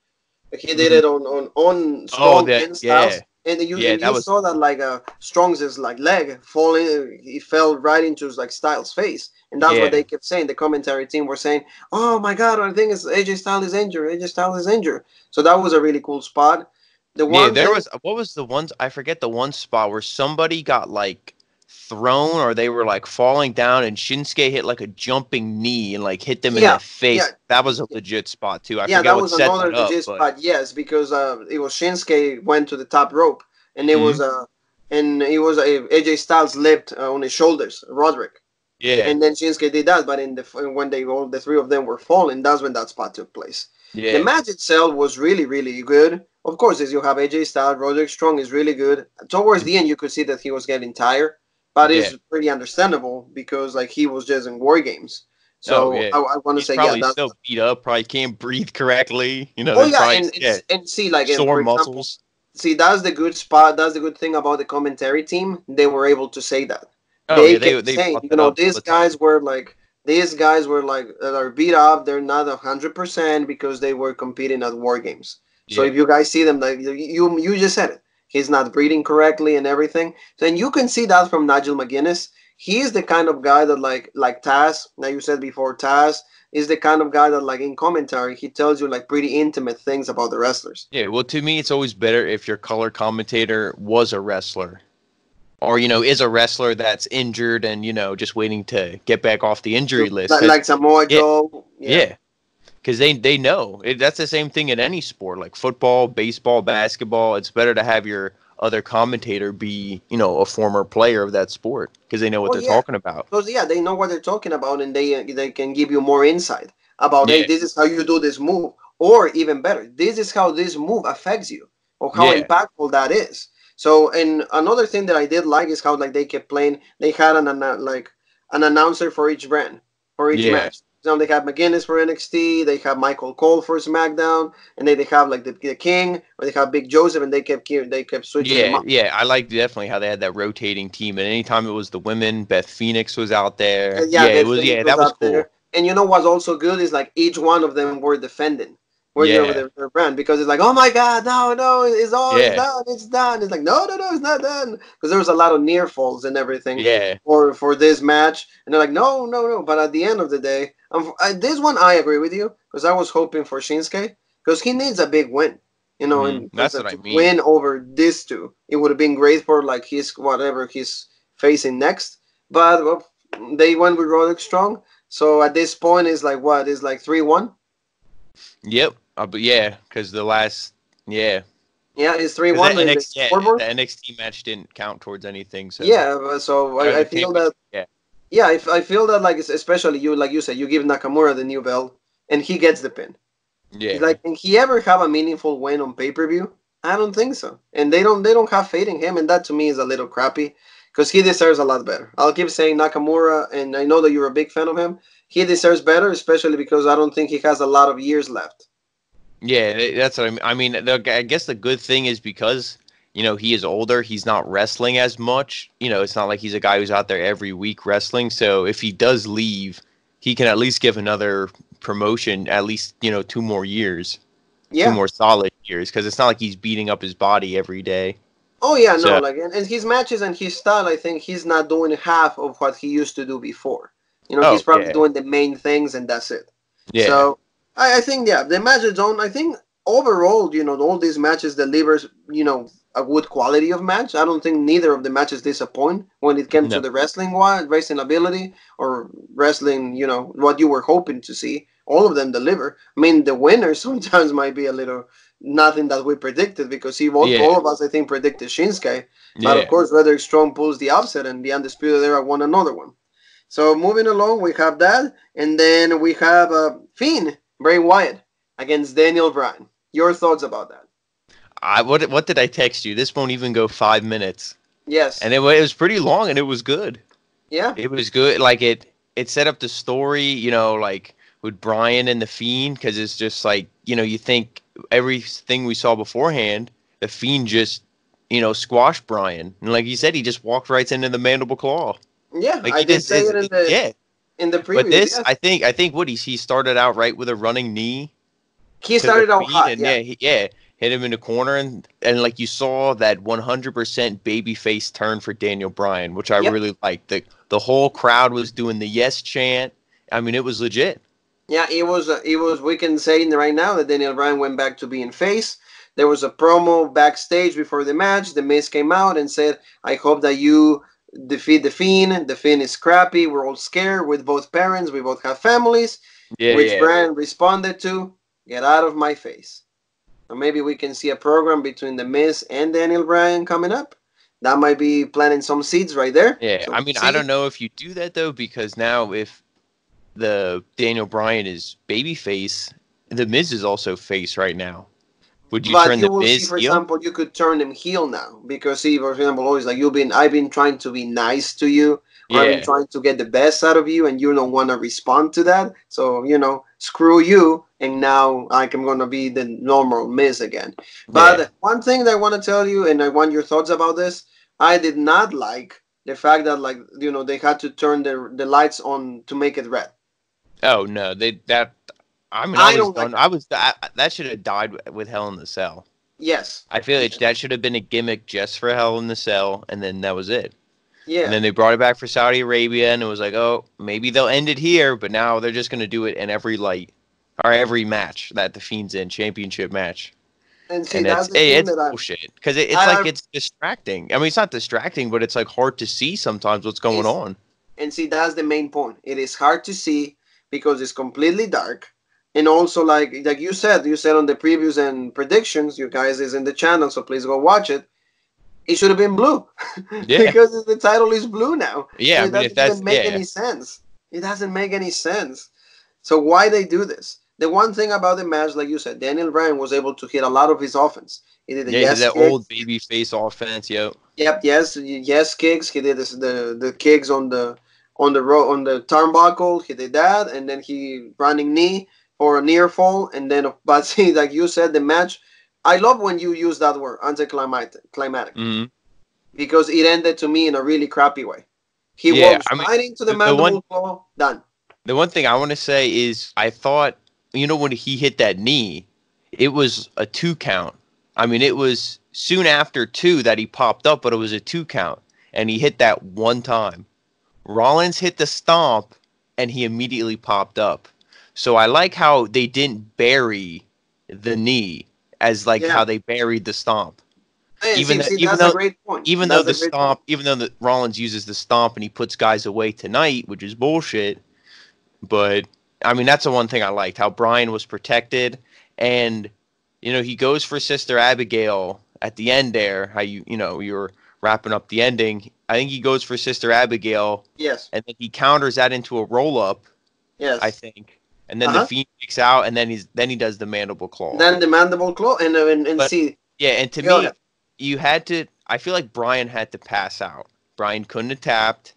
He did hmm it on oh Strong that and yeah, Styles, and yeah, that you was saw that like Strong's like leg falling. He fell right into like Styles' face, and that's what yeah, they kept saying. The commentary team were saying, "Oh my God, I think it's AJ Styles is injured. AJ Styles is injured." So that was a really cool spot. The yeah. one There thing, was what was the ones I forget the one spot where somebody got like thrown or they were like falling down and Shinsuke hit like a jumping knee and like hit them in yeah, the yeah, face. That was a legit spot too. I yeah, forget that what was set another that up, legit but spot. Yes, because it was Shinsuke went to the top rope, and it was mhm, AJ Styles leapt on his shoulders, Roderick. yeah, And then Shinsuke did that, but when they all the three of them were falling, that's when that spot took place. The yeah, match itself was really, really good. Of course, as you have AJ Styles, Roderick Strong is really good. Towards the end, you could see that he was getting tired, but yeah. it's pretty understandable because like he was just in war games. Oh So yeah. I want to He's say, yeah, probably that's still beat up, probably can't breathe correctly. oh There's yeah, probably and yeah, see like sore for example, muscles. see that's the good spot. That's the good thing about the commentary team. They were able to say that. Oh They yeah, kept they saying, brought that up all the time. these guys were like that are beat up. They're not 100% because they were competing at war games. So Yeah. if you guys see them, like you just said it, he's not breathing correctly and everything. So and you can see that from Nigel McGuinness. He is the kind of guy that like Taz. Now you said before Taz is the kind of guy that like in commentary he tells you like pretty intimate things about the wrestlers. Yeah, well to me it's always better if your color commentator was a wrestler. Or, is a wrestler that's injured and, just waiting to get back off the injury list. Cause Like Samoa yeah, Joe, yeah. yeah. Because they know that's the same thing in any sport, like football, baseball, basketball. It's better to have your other commentator be, a former player of that sport because they know what Oh they're yeah, talking about. because yeah, they know what they're talking about, and they can give you more insight about hey, Yeah, this is how you do this move, or even better, this is how this move affects you, or how yeah, impactful that is. So, and another thing that I did like is how like they kept playing. They had like an announcer for each brand for each yeah, match. So they have McGuinness for NXT, they have Michael Cole for SmackDown, and then they have like the King, or they have Big Joseph, and they kept switching them yeah, up. yeah. I like definitely how they had that rotating team, and anytime it was the women, Beth Phoenix was out there. And yeah, Yeah, it Beth was. Phoenix Yeah, was that was up cool. there. And you know what's also good is like each one of them were defending where Yeah, their brand because it's like, oh my god, no, it's yeah, done, it's done. It's like, no, it's not done because there was a lot of near falls and everything yeah, for this match, and they're like, no. But at the end of the day, this one I agree with you because I was hoping for Shinsuke because he needs a big win, and because That's what I to mean. win over these two, it would have been great for like his whatever he's facing next. But well, they went with Roderick Strong. So at this point, it's like what? It's like 3-1. Yep. But yeah, because the last, yeah, Yeah, it's three because one in the the scoreboard. NXT match didn't count towards anything. So Yeah, so or I the feel championship. that. Yeah, Yeah, I feel that like especially you, like you said, you give Nakamura the new belt, and he gets the pin. yeah, Like, can he ever have a meaningful win on pay per view? I don't think so. And they don't have faith in him, and that to me is a little crappy because he deserves a lot better. I'll keep saying Nakamura, and I know that you're a big fan of him. He deserves better, especially because I don't think he has a lot of years left. yeah. That's what I mean. I mean, I guess the good thing is because he is older. He's not wrestling as much. It's not like he's a guy who's out there every week wrestling. So if he does leave, he can at least give another promotion at least 2 more years, two Yeah. more solid years, because it's not like he's beating up his body every day. Oh yeah, no, So like and his matches and his style, I think he's not doing half of what he used to do before. He's oh probably yeah, doing the main things and that's it. yeah. So I think yeah, the match is on. I think overall, all these matches delivers, a good quality of match. I don't think neither of the matches disappoint when it came to No. the wrestling ability or wrestling, what you were hoping to see. All of them deliver. I mean, the winner sometimes might be a little nothing that we predicted because all Yeah. of us, I think, predicted Shinsuke. But of Yeah. course, Roderick Strong pulls the upset and the Undisputed Era won another one. So moving along, we have that, and then we have Fiend Bray Wyatt against Daniel Bryan. Your thoughts about that? What did I text you? This won't even go 5 minutes, Yes. and it was pretty long, and it was good. Yeah. It was good. Like it set up the story, like with Brian and the Fiend, because it's just like you think everything we saw beforehand, the Fiend just squashed Brian, and like you said, he just walked right into the mandible claw. Yeah, Like I he did just say is, it yeah. in the But previews. this, Yes, I think what he started out right with a running knee he to the started out feet, hot. and Yeah. yeah, hit him in the corner, and like you saw that 100% babyface turn for Daniel Bryan, which I Yep. really liked. The whole crowd was doing the yes chant. I mean, it was legit. Yeah, it was. It was. We can say right now that Daniel Bryan went back to being face. There was a promo backstage before the match. The Miz came out and said, "I hope that you defeat the Fiend. The Fiend is crappy. We're all scared with both parents. We both have families." Yeah, Which yeah, Bryan responded to, "Get out of my face." Or maybe we can see a program between the Miz and Daniel Bryan coming up. That might be planting some seeds right there. yeah. So I we'll mean, I see. don't know if you do that though, because now if the Daniel Bryan is babyface, the Miz is also face right now. Would you But turn you the will see, Miz for heel? example, you could turn him heel now because, see, for example, always like I've been trying to be nice to you, or I've been Yeah, trying to get the best out of you, and you don't want to respond to that. So screw you, and now I'm gonna be the normal Miz again. yeah. But one thing that I want to tell you, and I want your thoughts about this, I did not like the fact that they had to turn the lights on to make it red. Oh no, they that. I mean, I I was don't like done. that. That should have died with Hell in the Cell. Yes. I feel like Yeah. that should have been a gimmick just for Hell in the Cell, and then that was it. And Yeah. then they brought it back for Saudi Arabia, and it was like, oh, maybe they'll end it here, but now they're just gonna do it in every or every match that the Fiend's in, championship match. And see, And that's the thing it's that bullshit because it's like I it's distracting. I mean, it's not distracting, but it's like hard to see sometimes what's going is on. and see that's the main point. It is hard to see because it's completely dark, and also like you said on the previews and predictions. You guys is in the channel, so please go watch it. It should have been blue Yeah, because the title is blue now, so yeah. I it mean, if doesn't even that's make yeah, any sense. It doesn't make any sense. So why they do this? The one thing about the match, like you said, Daniel Bryan was able to hit a lot of his offense. He did the yeah, yes that kick. old baby face offense, yo. Yep, yes kicks. He did the kicks on the turnbuckle. He did that, and then he running knee for a near fall, and then but see, like you said, the match. I love when you use that word anticlimactic Hmm. because it ended to me in a really crappy way. He Yeah, walks I mean, right into the the one mandible claw. Done. the one thing I want to say is I thought when he hit that knee, it was a 2 count. I mean, it was soon after two that he popped up, but it was a 2 count, and he hit that one time. Rollins hit the stomp, and he immediately popped up. So I like how they didn't bury the knee as like how Yeah, they buried the stomp. and Even see, though, see, even that's a though, great point. even though That's the a great point. stomp, even though the Rollins uses the stomp and he puts guys away tonight, which is bullshit. But I mean, that's the one thing I liked how Brian was protected, and he goes for Sister Abigail at the end there. How you're wrapping up the ending. I think he goes for Sister Abigail, Yes, and then he counters that into a roll up. I yes. think, and then Uh the huh. Fiend kicks out, and then he does the mandible claw. Then the mandible claw, and But see, yeah, and to go me, ahead. you had to. I feel like Brian had to pass out. Brian couldn't have tapped,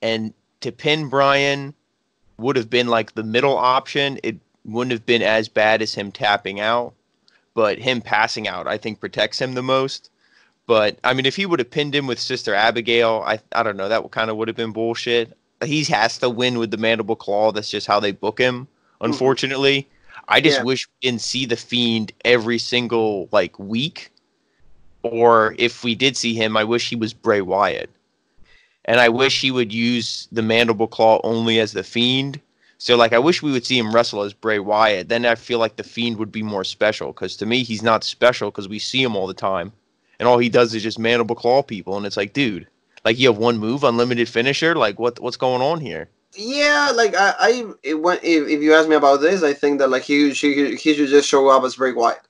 and to pin Brian would have been like the middle option. It wouldn't have been as bad as him tapping out, but him passing out, I think, protects him the most. But I mean, if he would have pinned him with Sister Abigail, I don't know. That kind of would have been bullshit. He has to win with the mandible claw. That's just how they book him. Hmm. Unfortunately, I just Yeah. wish we didn't see the Fiend every single like week. Or if we did see him, I wish he was Bray Wyatt, and I wish he would use the mandible claw only as the Fiend, So, like, I wish we would see him wrestle as Bray Wyatt. Then I feel like The Fiend would be more special. Because to me, he's not special because we see him all the time. And all he does is just mandible claw people. And it's like, dude, like, you have one move, unlimited finisher? Like, what's going on here? Yeah, like if you ask me about this, I think that like he should just show up as Bray Wyatt.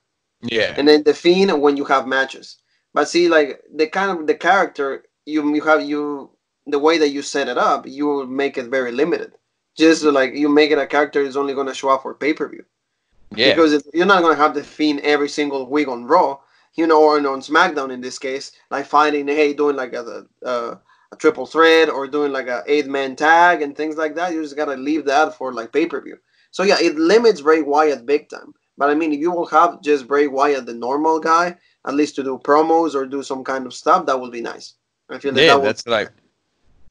Yeah. And then The Fiend when you have matches. But see, like the character the way that you set it up, you will make it very limited. Just like you make it a character is only gonna show up for pay-per-view. Yeah. Because you're not gonna have The Fiend every single week on Raw, or on SmackDown in this case, like fighting, hey, doing like a triple threat or doing like a 8-man tag and things like that. You just gotta leave that for like pay-per-view. So yeah, it limits Bray Wyatt big time. But I mean, if you will have just Bray Wyatt, the normal guy, at least to do promos or do some kind of stuff, that would be nice. I feel that's like.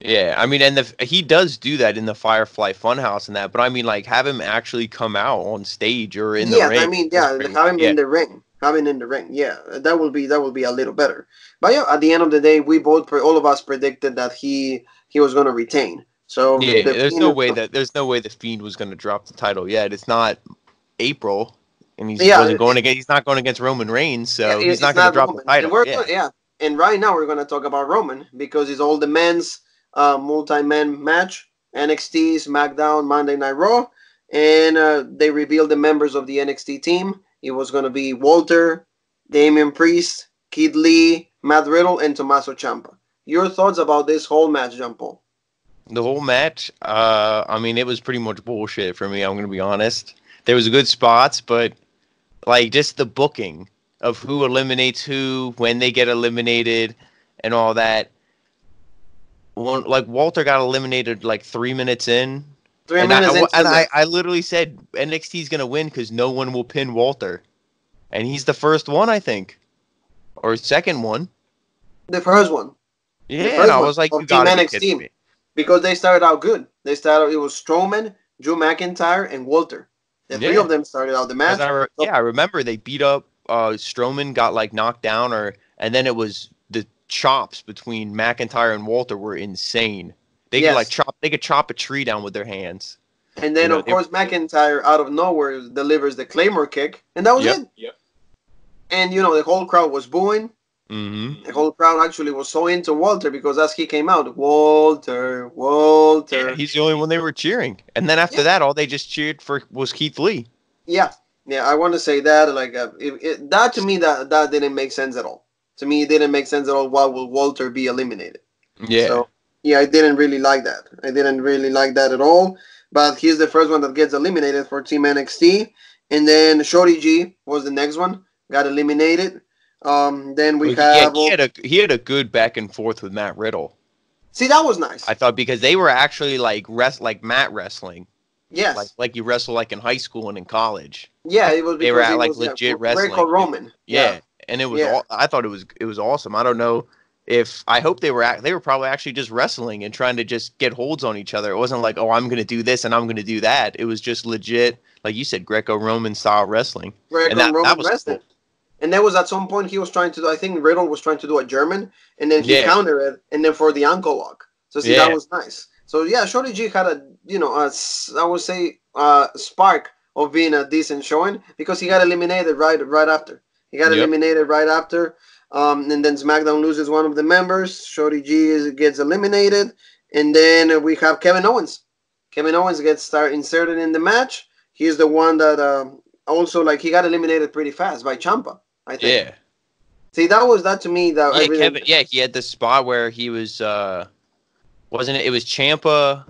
Yeah, I mean, and he does do that in the Firefly Funhouse and that, but I mean, like, have him actually come out on stage or in the ring. Yeah, I mean, have him in the ring. Having in the ring, yeah, that will be a little better. But yeah, at the end of the day, we both, all of us, predicted that he was going to retain. So yeah, there's no way the Fiend was going to drop the title yet. It's not April, and he's not going against Roman Reigns, so he's not going to drop the title. And and right now we're going to talk about Roman because it's all the men's multi-man match, NXT, SmackDown, Monday Night Raw, and they revealed the members of the NXT team. It was going to be Walter, Damian Priest, Keith Lee, Matt Riddle, and Tommaso Ciampa. Your thoughts about this whole match, Jean Paul? The whole match, I mean, it was pretty much bullshit for me, I'm going to be honest. There was good spots, but like just the booking of who eliminates who, when they get eliminated, and all that. Like Walter got eliminated like 3 minutes in. I literally said NXT's gonna win because no one will pin Walter, and he's the first one, I think, or second one. The first one. Yeah, and I was like, you gotta be kidding me. Because they started out good. It was Strowman, Drew McIntyre, and Walter. The three of them started out the match. I remember they beat up Strowman, got like knocked down, and then it was the chops between McIntyre and Walter were insane. They could chop a tree down with their hands. And then of course McIntyre out of nowhere delivers the Claymore kick, and that was it. Yep. And the whole crowd was booing. Mm-hmm. The whole crowd actually was so into Walter because as he came out, Walter. Yeah, he's the only one they were cheering. And then after that, all they just cheered for was Keith Lee. Yeah. I want to say that that to me that didn't make sense at all. To me, it didn't make sense at all. Why will Walter be eliminated? Yeah. So, I didn't really like that. I didn't really like that at all. But he's the first one that gets eliminated for Team NXT. And then Shorty G was the next one. Got eliminated. Then we have... He had a good back and forth with Matt Riddle. See, that was nice. I thought because they were actually like mat wrestling. Yes. Like you wrestle like in high school and in college. Yeah, it was because they were like legit wrestling. Greco-Roman. Yeah. And it was I thought it was awesome. I don't know I hope they were probably actually just wrestling and trying to just get holds on each other. It wasn't like, oh, I'm going to do this and I'm going to do that. It was just legit, like you said, Greco-Roman style wrestling. Greco-Roman wrestling. Cool. And there was at some point he was trying to do, I think Riddle was trying to do a German, and then he countered it, and then for the ankle lock. So see, that was nice. So yeah, Shorty G had I would say spark of being a decent showing because he got eliminated right after. He got eliminated right after. And then SmackDown loses one of the members. Shorty G gets eliminated. And then we have Kevin Owens. Kevin Owens gets inserted in the match. He's the one that also, like, he got eliminated pretty fast by Ciampa, I think. Yeah. See, that to me. He had the spot where he was, wasn't it? It was Ciampa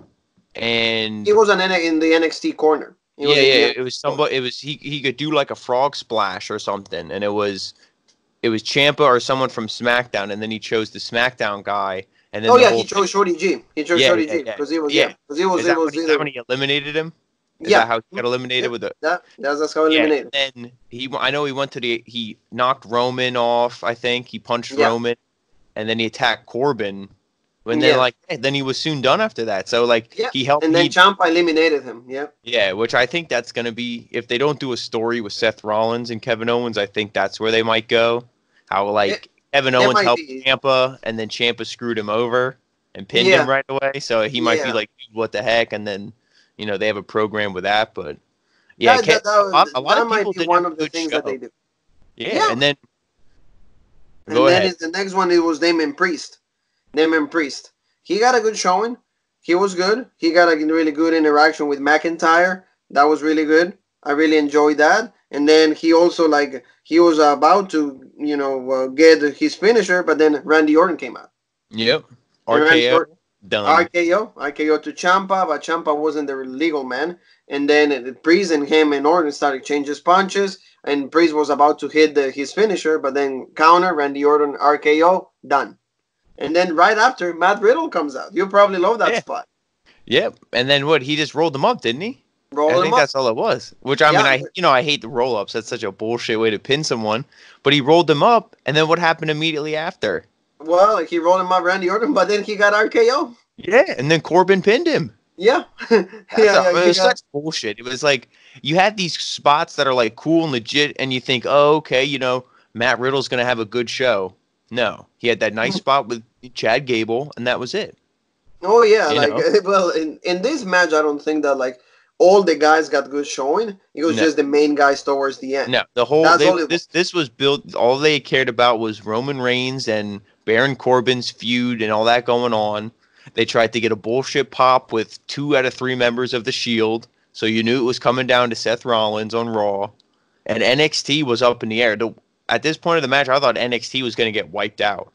and... He was in the NXT corner. It was somebody. It was he could do like a frog splash or something, and it was Ciampa or someone from SmackDown, and then he chose the SmackDown guy, and then he chose Shorty G. He chose Shorty G because he was Is that when he eliminated him? Is that how he got eliminated with that's how he eliminated. And I know he went to he knocked Roman off. I think he punched Roman, and then he attacked Corbin. Then he was soon done after that. So he helped. And then Ciampa eliminated him. Yeah. Yeah, which I think that's going to be, if they don't do a story with Seth Rollins and Kevin Owens, I think that's where they might go. How Kevin Owens helped Ciampa, and then Ciampa screwed him over and pinned him right away. So he might be like, what the heck? And then they have a program with that, but yeah, a lot that of might people be didn't one have a of the good things that they show. do. Yeah, and then and then the next one, it was Damon Priest. Damon Priest. He got a good showing. He was good. He got a really good interaction with McIntyre. That was really good. I really enjoyed that. And then he also, like, he was about to, get his finisher, but then Randy Orton came out. Yep. And Randy RKO Orton, done. RKO to Ciampa, but Ciampa wasn't the legal man. And then Priest and him and Orton started changing punches, and Priest was about to hit his finisher, but then counter, Randy Orton, RKO, done. And then right after, Matt Riddle comes out. You probably love that Yeah. spot. Yep. And then what? He just rolled them up, didn't he? Roll I him think up. that's all it was. Which I mean, I hate the roll ups. That's such a bullshit way to pin someone. But he rolled them up, and then what happened immediately after? Well, he rolled him up, Randy Orton, but then he got RKO. Yeah, and then Corbin pinned him. Yeah. It was such bullshit. It was like you had these spots that are like cool and legit, and you think, oh, okay, Matt Riddle's gonna have a good show. No, he had that nice spot with Chad Gable, and that was it. Oh yeah, well, in this match, I don't think that all the guys got good showing. It was just the main guys towards the end. No, this was built. All they cared about was Roman Reigns and Baron Corbin's feud and all that going on. They tried to get a bullshit pop with 2 out of 3 members of the Shield, so you knew it was coming down to Seth Rollins on Raw, and NXT was up in the air. At this point of the match, I thought NXT was going to get wiped out.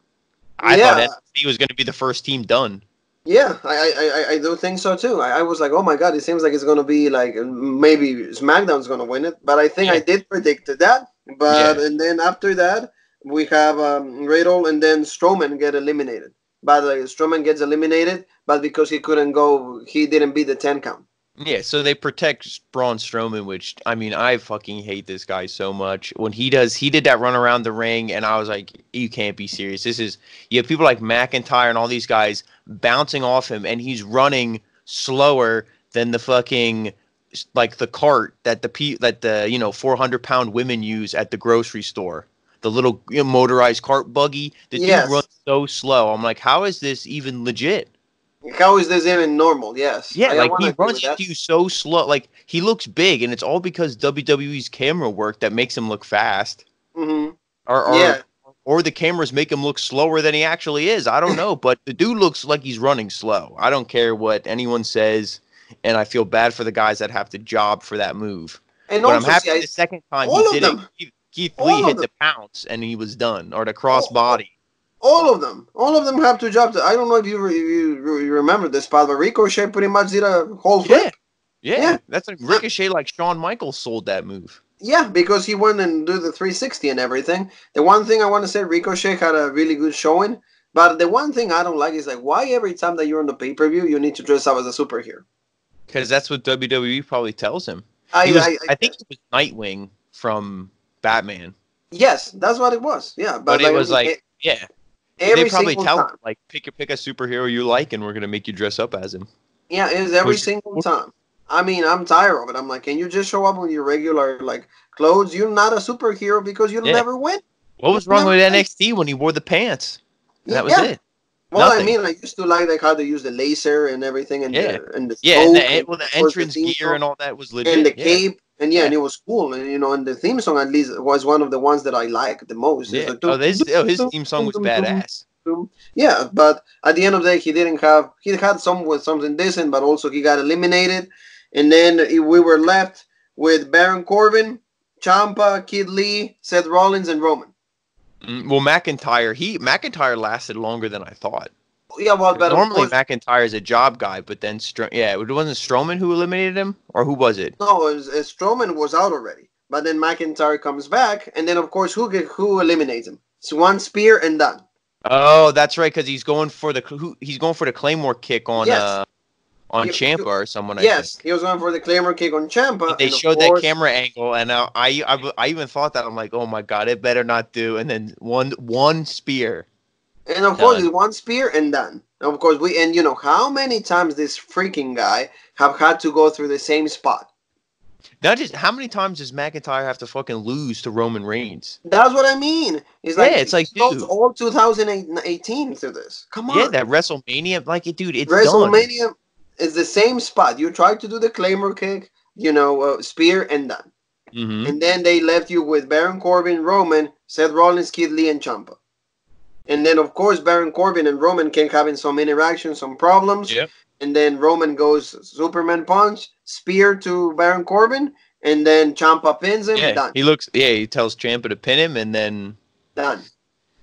I thought NXT was going to be the first team done. Yeah, I do think so too. I was like, oh my god, it seems like it's going to be like maybe SmackDown's going to win it. But I think I did predict that. But and then after that, we have Riddle and then Strowman get eliminated. But Strowman gets eliminated, but because he couldn't go, he didn't beat the 10 count. Yeah, so they protect Braun Strowman, which, I mean, I fucking hate this guy so much. When he did that run around the ring, and I was like, you can't be serious. You have people like McIntyre and all these guys bouncing off him, and he's running slower than the fucking, like, the cart that the 400-pound women use at the grocery store. The little motorized cart buggy. The dude runs so slow. I'm like, how is this even legit? How is this even normal? Yes. Yeah, he runs into you so slow. Like, he looks big, and it's all because WWE's camera work that makes him look fast. Mm-hmm. Or the cameras make him look slower than he actually is. I don't know, but the dude looks like he's running slow. I don't care what anyone says, and I feel bad for the guys that have to job for that move. And but also, I'm happy the second time he did it. Keith Lee hit the pounce, and he was done, or the cross body. All of them have to job. I don't know if you remember this spot, but Ricochet pretty much did a whole flip. Yeah. That's like Ricochet, like Shawn Michaels sold that move. Yeah, because he went and do the 360 and everything. The one thing I want to say, Ricochet had a really good showing, but the one thing I don't like is like, why every time that you're on the pay-per-view, you need to dress up as a superhero? Because that's what WWE probably tells him. I think it was Nightwing from Batman. Yes, that's what it was. Yeah, but it was they probably tell him, like, pick a superhero you like, and we're gonna make you dress up as him. Yeah, it is every single time. I mean, I'm tired of it. I'm like, can you just show up with your regular clothes? You're not a superhero because you'll never win. What was wrong with NXT when he wore the pants? That was it. Well, I mean, I used to like how they use the laser and everything, and the entrance gear and all that was legit, and the cape, and and it was cool, and the theme song at least was one of the ones that I liked the most. Yeah. His theme song was badass. Yeah, but at the end of the day, he had something decent, but also he got eliminated, and then we were left with Baron Corbin, Ciampa, Kid Lee, Seth Rollins, and Roman. Well, McIntyre lasted longer than I thought. Yeah, well, but normally McIntyre is a job guy, but then it wasn't Strowman who eliminated him, or who was it? No, Strowman was out already, but then McIntyre comes back, and then of course who eliminates him? It's one spear and done. Oh, that's right, because he's going for the Claymore kick on Ciampa or someone. Yes, he was going for the Claymore kick on Ciampa. They showed that camera angle, and I even thought that. I'm like, oh my god, it better not do. And then one spear. And of course, it's one spear and done. And of course, how many times this freaking guy have had to go through the same spot? Not just how many times does McIntyre have to fucking lose to Roman Reigns? That's what I mean. It's like dude, all 2018 through this. Come on. Yeah, that WrestleMania, dude, it's WrestleMania. Done. It's the same spot. You tried to do the Claymore kick, spear, and done. Mm-hmm. And then they left you with Baron Corbin, Roman, Seth Rollins, Keith Lee, and Ciampa. And then, of course, Baron Corbin and Roman can having some interactions, some problems. Yep. And then Roman goes Superman punch, spear to Baron Corbin, and then Ciampa pins him. Yeah, Done. he tells Ciampa to pin him, and then Done.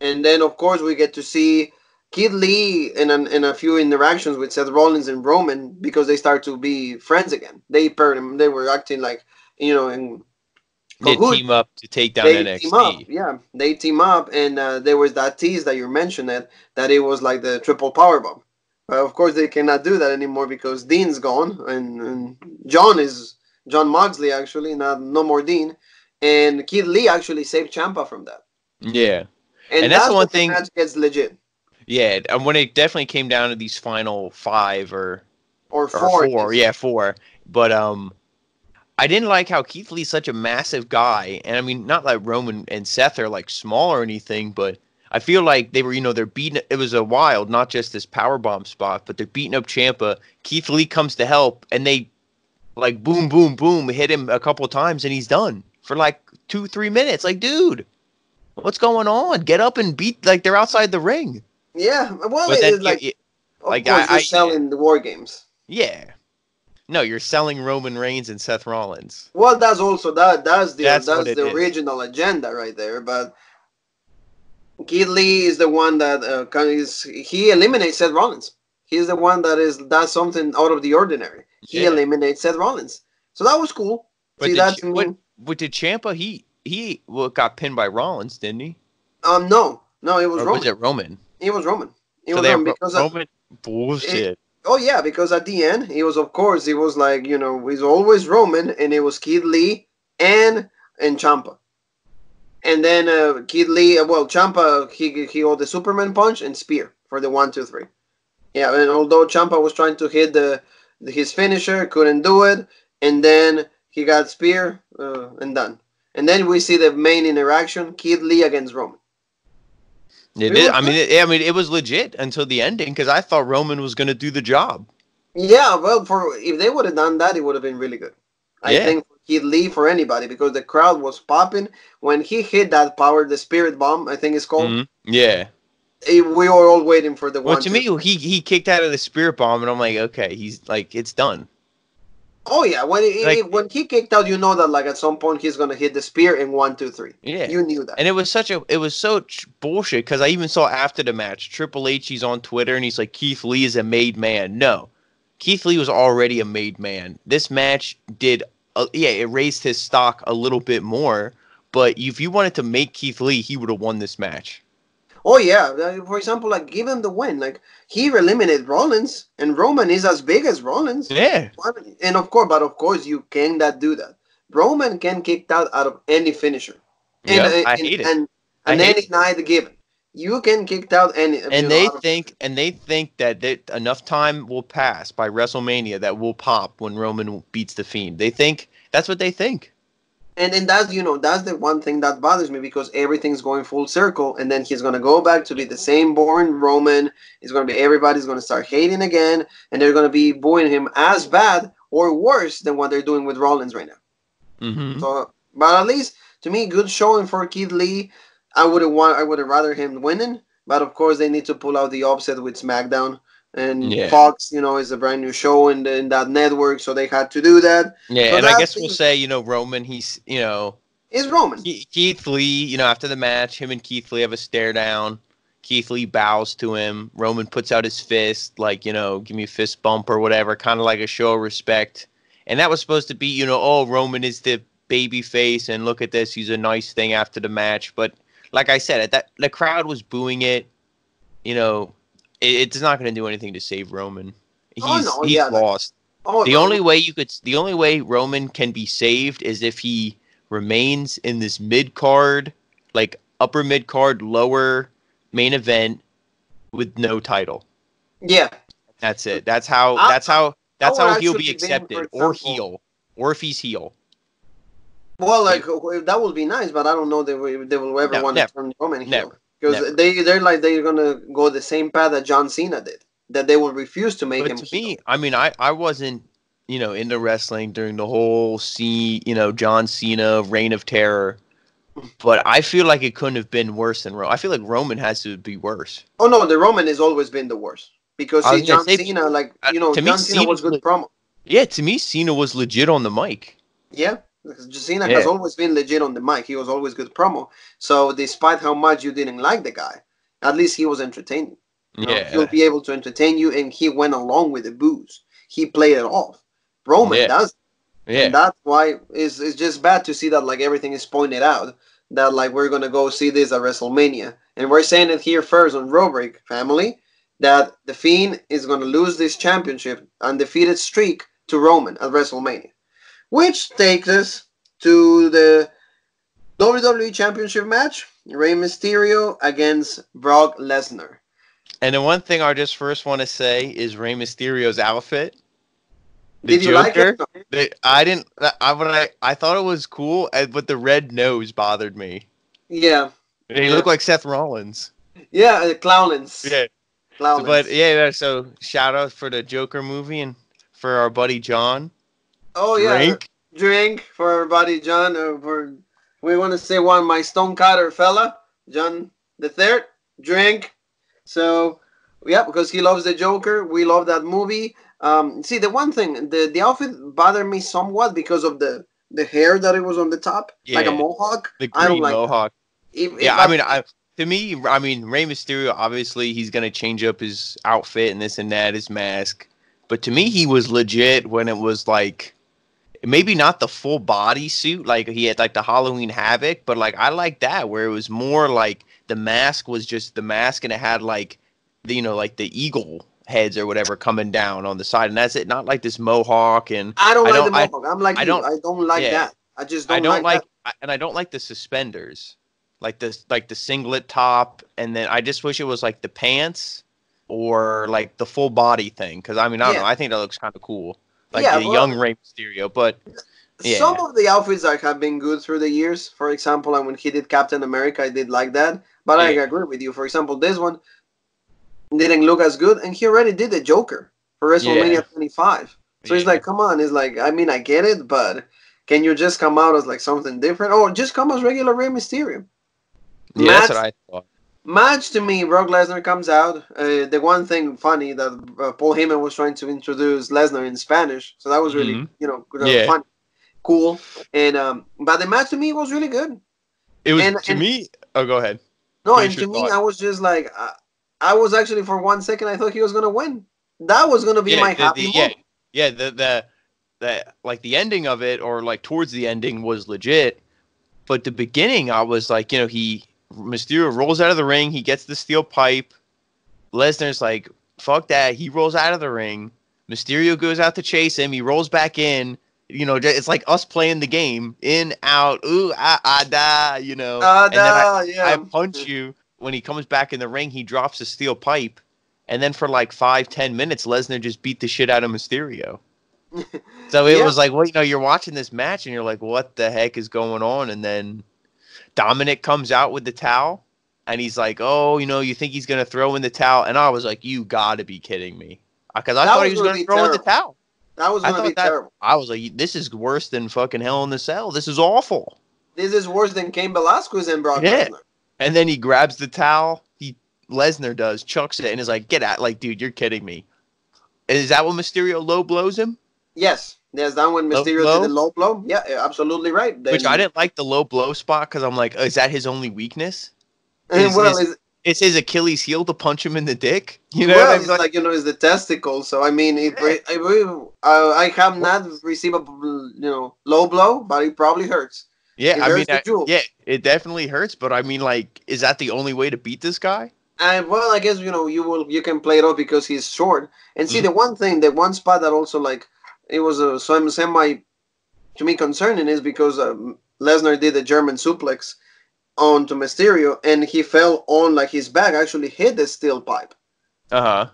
And then, of course, we get to see Keith Lee in a few interactions with Seth Rollins and Roman because they start to be friends again. They paired him. They were acting like, in they cahoots. team up to take down They NXT. team up, yeah. They team up, and there was that tease that you mentioned that it was like the triple powerbomb. Of course, they cannot do that anymore because Dean's gone, and John Moxley actually, no more Dean, and Keith Lee actually saved Ciampa from that. Yeah, and that's that's the one when thing. The match gets legit. Yeah, and when it definitely came down to these final 5 or four, 4. But I didn't like how Keith Lee's such a massive guy, and I mean, not like Roman and Seth are like small or anything, but I feel like they were, they're beating. It was a wild, not just this powerbomb spot, but they're beating up Ciampa. Keith Lee comes to help, and they like boom, boom, boom, hit him a couple times, and he's done for like 2-3 minutes. Like, dude, what's going on? Get up and beat. Like, they're outside the ring. Yeah, well, But it's like, of course, you're selling the War Games. Yeah. No, you're selling Roman Reigns and Seth Rollins. Well, that's also that's the is. original agenda right there. But Keith Lee is the one that he eliminates Seth Rollins. He's the one does something out of the ordinary. He eliminates Seth Rollins. So that was cool. But See, did Ciampa he got pinned by Rollins, didn't he? No, it was or Roman. Was it Roman? It was Roman. Because Roman bullshit. Yeah, because at the end, he was like, he's always Roman, and it was Keith Lee and Ciampa. And then Keith Lee, Ciampa, he got the Superman punch and spear for the 1, 2, 3. Yeah, and although Ciampa was trying to hit his finisher, couldn't do it, and then he got spear and done. And then we see the main interaction, Keith Lee against Roman. It was legit until the ending because I thought Roman was going to do the job. Yeah, well, if they would have done that, it would have been really good. I think for Keith Lee, for anybody, because the crowd was popping when he hit that the Spirit Bomb, I think it's called. Mm-hmm. Yeah. We were all waiting for the one. Well, to me, he kicked out of the Spirit Bomb, and I'm like, okay, he's like, it's done. Oh yeah, when he kicked out, you know that like at some point he's gonna hit the spear in 1, 2, 3. Yeah, you knew that. And it was such bullshit because I even saw after the match, Triple H, he's on Twitter and he's like, Keith Lee is a made man. No, Keith Lee was already a made man. This match it raised his stock a little bit more. But if you wanted to make Keith Lee, he would have won this match. Oh yeah, for example, like give him the win. Like he eliminated Rollins, and Roman is as big as Rollins. Yeah. And of course, you cannot do that. Roman can kick out of any finisher. I hate it. And any night given, you can kick out any. And they think that enough time will pass by WrestleMania that will pop when Roman beats the Fiend. They think that's what they think. And that's the one thing that bothers me because everything's going full circle, and then he's gonna go back to be the same boring Roman. Everybody's gonna start hating again, and they're gonna be booing him as bad or worse than what they're doing with Rollins right now. Mm-hmm. So, but at least to me, good showing for Keith Lee. I would have rather him winning, but of course they need to pull out the upset with SmackDown. And Fox, is a brand new show in that network, so they had to do that. Yeah, so and I guess we'll say, Roman, he's, is Roman. Keith Lee, after the match, him and Keith Lee have a stare down. Keith Lee bows to him. Roman puts out his fist, like, give me a fist bump or whatever, kind of like a show of respect. And that was supposed to be, Roman is the baby face, and look at this, he's a nice thing after the match. But like I said, the crowd was booing it, It's not going to do anything to save Roman. He's lost. The only way Roman can be saved is if he remains in this mid-card, like upper mid-card, lower main event with no title. Yeah. That's it. That's how he'll be accepted, or heel, or if he's heel. Well, that would be nice, but I don't know they will ever want to turn Roman heel. Never. Because they're gonna go the same path that John Cena did. that they will refuse to make But him to heel. me, I mean, I wasn't, into wrestling during the whole John Cena Reign of Terror. But I feel like it couldn't have been worse than Roman. I feel like Roman has to be worse. Oh no, the Roman has always been the worst because I was see, gonna John say, Cena, like to me, John Cena was good promo. Yeah, to me, Cena was legit on the mic. Yeah, Cena has Yeah, always been legit on the mic. He was always good promo. So despite how much you didn't like the guy, at least he was entertaining. He'll yeah, be able to entertain you, and he went along with the booze. He played it off. Roman yeah, does, and yeah. that's why it's just bad to see that like everything is pointed out. That like we're gonna go see this at WrestleMania, and we're saying it here first on Robreak family that the Fiend is gonna lose this championship undefeated streak to Roman at WrestleMania. Which takes us to the WWE Championship match. Rey Mysterio against Brock Lesnar. And the one thing I just first want to say is Rey Mysterio's outfit, the Did you like it? Joker. I didn't. I thought it was cool, but the red nose bothered me. Yeah. He Yeah. looked like Seth Rollins. Yeah, Clownlins. Yeah. But Clownlins. yeah, so shout out for the Joker movie and for our buddy John. Oh, yeah. Drink. Drink for our buddy John. We want to say one, my stonecutter fella, John the Third. Drink. So, yeah, because he loves the Joker. We love that movie. See, the one thing, the outfit bothered me somewhat because of the hair that it was on the top, like a Yeah. mohawk. The I don't green like that. mohawk. If Yeah, I mean, to me, I mean, Rey Mysterio, obviously, he's going to change up his outfit and this and that, his mask. But to me, he was legit when it was like, maybe not the full body suit, like he had like the Halloween Havoc, but like I like that where it was more like the mask was just the mask and it had like, like the eagle heads or whatever coming down on the side. And that's it, not like this mohawk. And I don't like the mohawk. I'm like I you. don't, I don't like yeah, that. I just don't like that. and I don't like the suspenders. Like the singlet top, and then I just wish it was like the pants or like the full body thing. Because I mean, I don't know. I think that looks kind of cool, like Yeah, the young Rey Mysterio. But some yeah, of the outfits that have been good through the years. For example, like when he did Captain America, I did like that. But I yeah, agree with you. For example, this one didn't look as good, and he already did the Joker for yeah, WrestleMania 25. So it's yeah, like, come on. It's like, I mean, I get it, but can you just come out as like something different, or just come as regular Rey Mysterio? yeah. That's Match what I thought. Match to me, Brock Lesnar comes out. The one thing funny that Paul Heyman was trying to introduce Lesnar in Spanish, so that was really Yeah, fun, cool. And but the match to me was really good. it was And me. Oh, go ahead. no, and Finish your to me, thought. I was just like, I was actually for 1 second I thought he was gonna win. That was gonna be Yeah, my happy moment. yeah. The like the ending of it, or like towards the ending, was legit. But the beginning, I was like, Mysterio rolls out of the ring. He gets the steel pipe. Lesnar's like, fuck that. He rolls out of the ring. Mysterio goes out to chase him. He rolls back in. It's like us playing the game. In, out, ooh, ah, ah, da, And then I Yeah. punch you. When he comes back in the ring, he drops the steel pipe. And then for like 5-10 minutes, Lesnar just beat the shit out of Mysterio. So it Yeah. was like, well, you're watching this match and you're like, what the heck is going on? And then Dominic comes out with the towel and he's like, oh, you think he's going to throw in the towel? And I was like, you got to be kidding me. Because I That thought he was was gonna going to be throw in the terrible. towel. That was gonna be terrible. I was like, this is worse than fucking Hell in the Cell. This is awful. This is worse than Cain Velasquez and Brock Yeah. Lesnar. And then he grabs the towel. Lesnar does, chucks it, and is like, get out. Like, dude, you're kidding me. Is that when Mysterio low blows him? Yes, that when Mysterio did the low blow. Yeah, absolutely right. Then, Which I didn't like the low blow spot because I'm like, is that his only weakness? Is his Achilles heel to punch him in the dick? Well, it's like it's the testicle. So I mean, I have not received a low blow, but it probably hurts. Yeah, Yeah, it definitely hurts. But I mean, like, is that the only way to beat this guy? And well, I guess you can play it off because he's short. And see, the one spot that also like it was a semi to me concerning is because Lesnar did a German suplex onto Mysterio, and he fell on like his back actually hit the steel pipe. And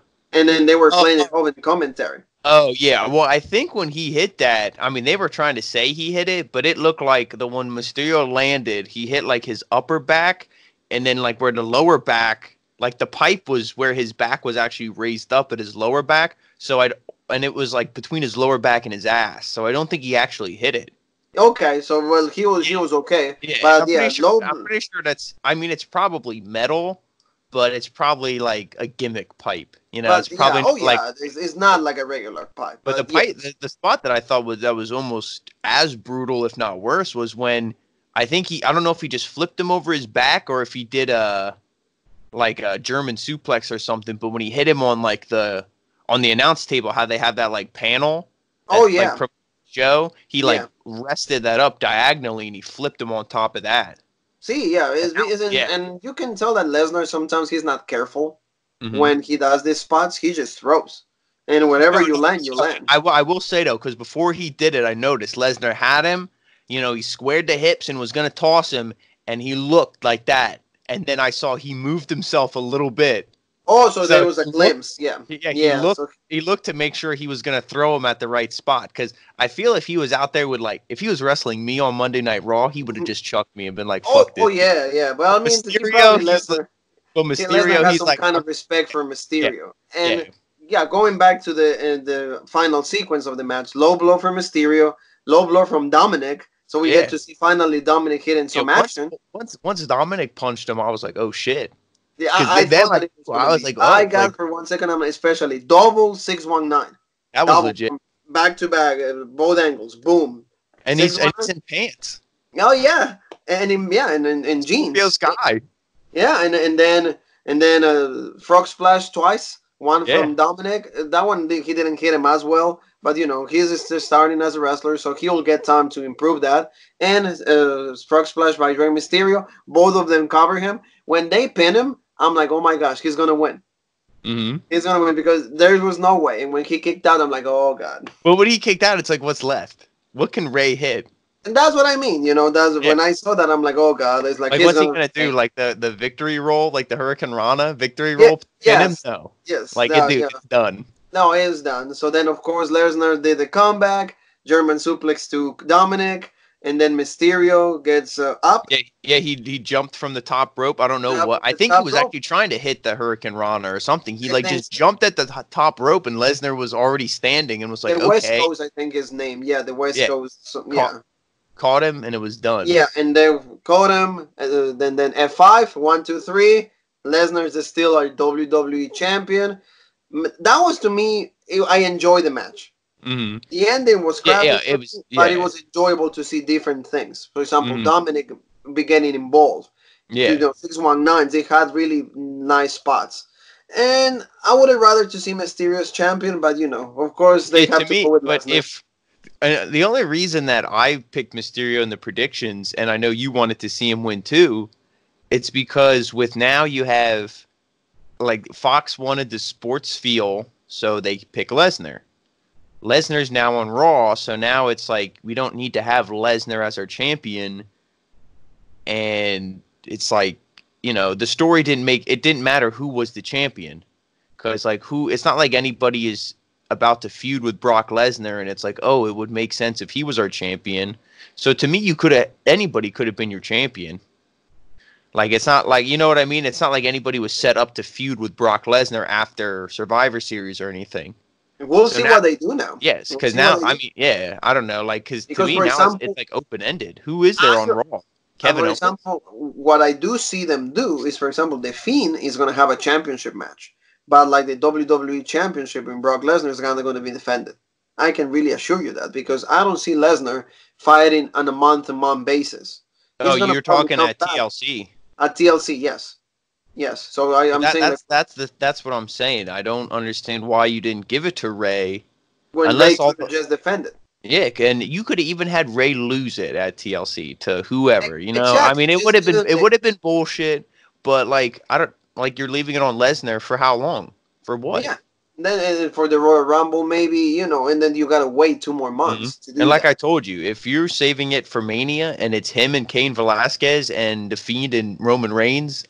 then they were playing it over the commentary. Oh yeah, well I think when he hit that, I mean they were trying to say he hit it, but it looked like the one Mysterio landed, he hit like his upper back, and then like where the lower back like the pipe was where his back was actually raised up at his lower back. And it was like between his lower back and his ass. So I don't think he actually hit it. Okay, so well, he was okay, Yeah, but I'm yeah, pretty sure. low. I'm pretty sure that's. I mean, it's probably metal, but it's probably like a gimmick pipe. It's But yeah, probably oh not like. yeah, it's not like a regular pipe, But the but pipe, yes. the spot that I thought was almost as brutal, if not worse, was when I think I don't know if he just flipped him over his back or if he did like a German suplex or something. But when he hit him on on the announce table, how they have that like panel Oh that like yeah, Joe, he like yeah. rested that up diagonally and he flipped him on top of that. See, yeah, Yeah. and you can tell that Lesnar sometimes he's not careful Mm-hmm. when he does these spots. He just throws, and wherever No, you no. land, you So land. I will say though, because before he did it, I noticed Lesnar had him. He squared the hips and was gonna toss him, and he looked like that. And then I saw he moved himself a little bit. Oh, so there So was a he looked, glimpse. Yeah, yeah, he yeah. looked, So he looked to make sure he was gonna throw him at the right spot. Because I feel if he was out there with if he was wrestling me on Monday Night Raw, he would have just chucked me and been like, oh, "Fuck oh this." yeah, yeah. Well, I mean, he Mysterio, probably Lesnar. but Lesnar Mysterio, has he's some like, kind of respect for yeah, Mysterio, yeah. and yeah, going back to the final sequence of the match, low blow from Mysterio, low blow from Dominic. So we get Yeah. to see finally Dominic hitting Yeah, some action. once Dominic punched him, I was like, oh shit. Yeah, Because I then thought that like it was I gonna was be. like, I oh, like got for 1 second, I'm especially double 619, that was double legit. from back to back, both angles, boom, And six one he's nine. in pants. Oh yeah, and yeah, and in Feels jeans. guy. Yeah, and then frog splash twice. One Yeah. from Dominic. That one he didn't hit him as well, but he's just starting as a wrestler, so he'll get time to improve that. And frog splash by Rey Mysterio. Both of them cover him. When they pin him, I'm like, oh my gosh, he's gonna win. Mm-hmm. He's gonna win because there was no way. And when he kicked out, I'm like, oh god. But when he kicked out, it's like, what's left? What can Ray hit? And that's what I mean. That's Yeah. when I saw that, I'm like, oh god. It's like Like, he's what's he gonna. gonna do? Like the victory roll, like the Hurricane Rana victory Yeah. roll, pin him? Yes. No. Yes. Like, No. dude, Yeah. it's done. No, it is done. So then, of course, Lesnar did the comeback, German suplex to Dominic, and then Mysterio gets up. Yeah, yeah, he jumped from the top rope. I don't know Up what. I the think he top was rope. actually trying to hit the Hurricane Rana or something. He I like think just jumped at the top rope, and Lesnar was already standing and was like, the West okay, Coast, I think, his name. Yeah, the West yeah, Coast. So, caught yeah, caught him, and it was done. yeah, and they caught him. Then F5, 1, 2, 3. Lesnar's still our WWE champion. That was to me. I enjoyed the match. Hmm. The ending was Yeah, crappy, yeah, it was. but it Yeah, was enjoyable to see different things. For example, hmm, Dominic getting involved. yeah. 619s, they had really nice spots. And I would have rather to see Mysterio's champion, but of course they It have to to me, go with but Lesnar. if the only reason that I picked Mysterio in the predictions, and I know you wanted to see him win too, it's because with now you have like Fox wanted the sports feel, so they pick Lesnar. Lesnar's now on Raw, so now it's like we don't need to have Lesnar as our champion, and it's like the story didn't matter who was the champion, because like it's not like anybody is about to feud with Brock Lesnar, and it's like, oh, it would make sense if he was our champion. So to me, anybody could have been your champion. Like, it's not like, you know what I mean? It's not like anybody was set up to feud with Brock Lesnar after Survivor Series or anything. We'll So see now, what they do now. yes, We'll because see what now, they I do. mean, yeah, I don't know. Like, because to Because, me for now example, it's like open-ended. Who is there on Raw? Kevin for Owens? example, what I do see them do is, for example, the Fiend is going to have a championship match. But like the WWE Championship in Brock Lesnar is kind of going to be defended. I can really assure you that because I don't see Lesnar fighting on a month-to-month basis. Oh, He's going to you're probably talking come at back TLC. at TLC, yes. Yes. So I'm saying that That's what I'm saying. I don't understand why you didn't give it to Ray, when Ray unless all could have just defended. yeah, and you could have even had Ray lose it at TLC to whoever. I Exactly. mean, Just it would have been bullshit. But like, I don't like you're leaving it on Lesnar for how long? For what? yeah. Then for the Royal Rumble, maybe and then you gotta wait 2 more months to And do like that. I told you, if you're saving it for Mania and it's him and Cain Velasquez and The Fiend and Roman Reigns,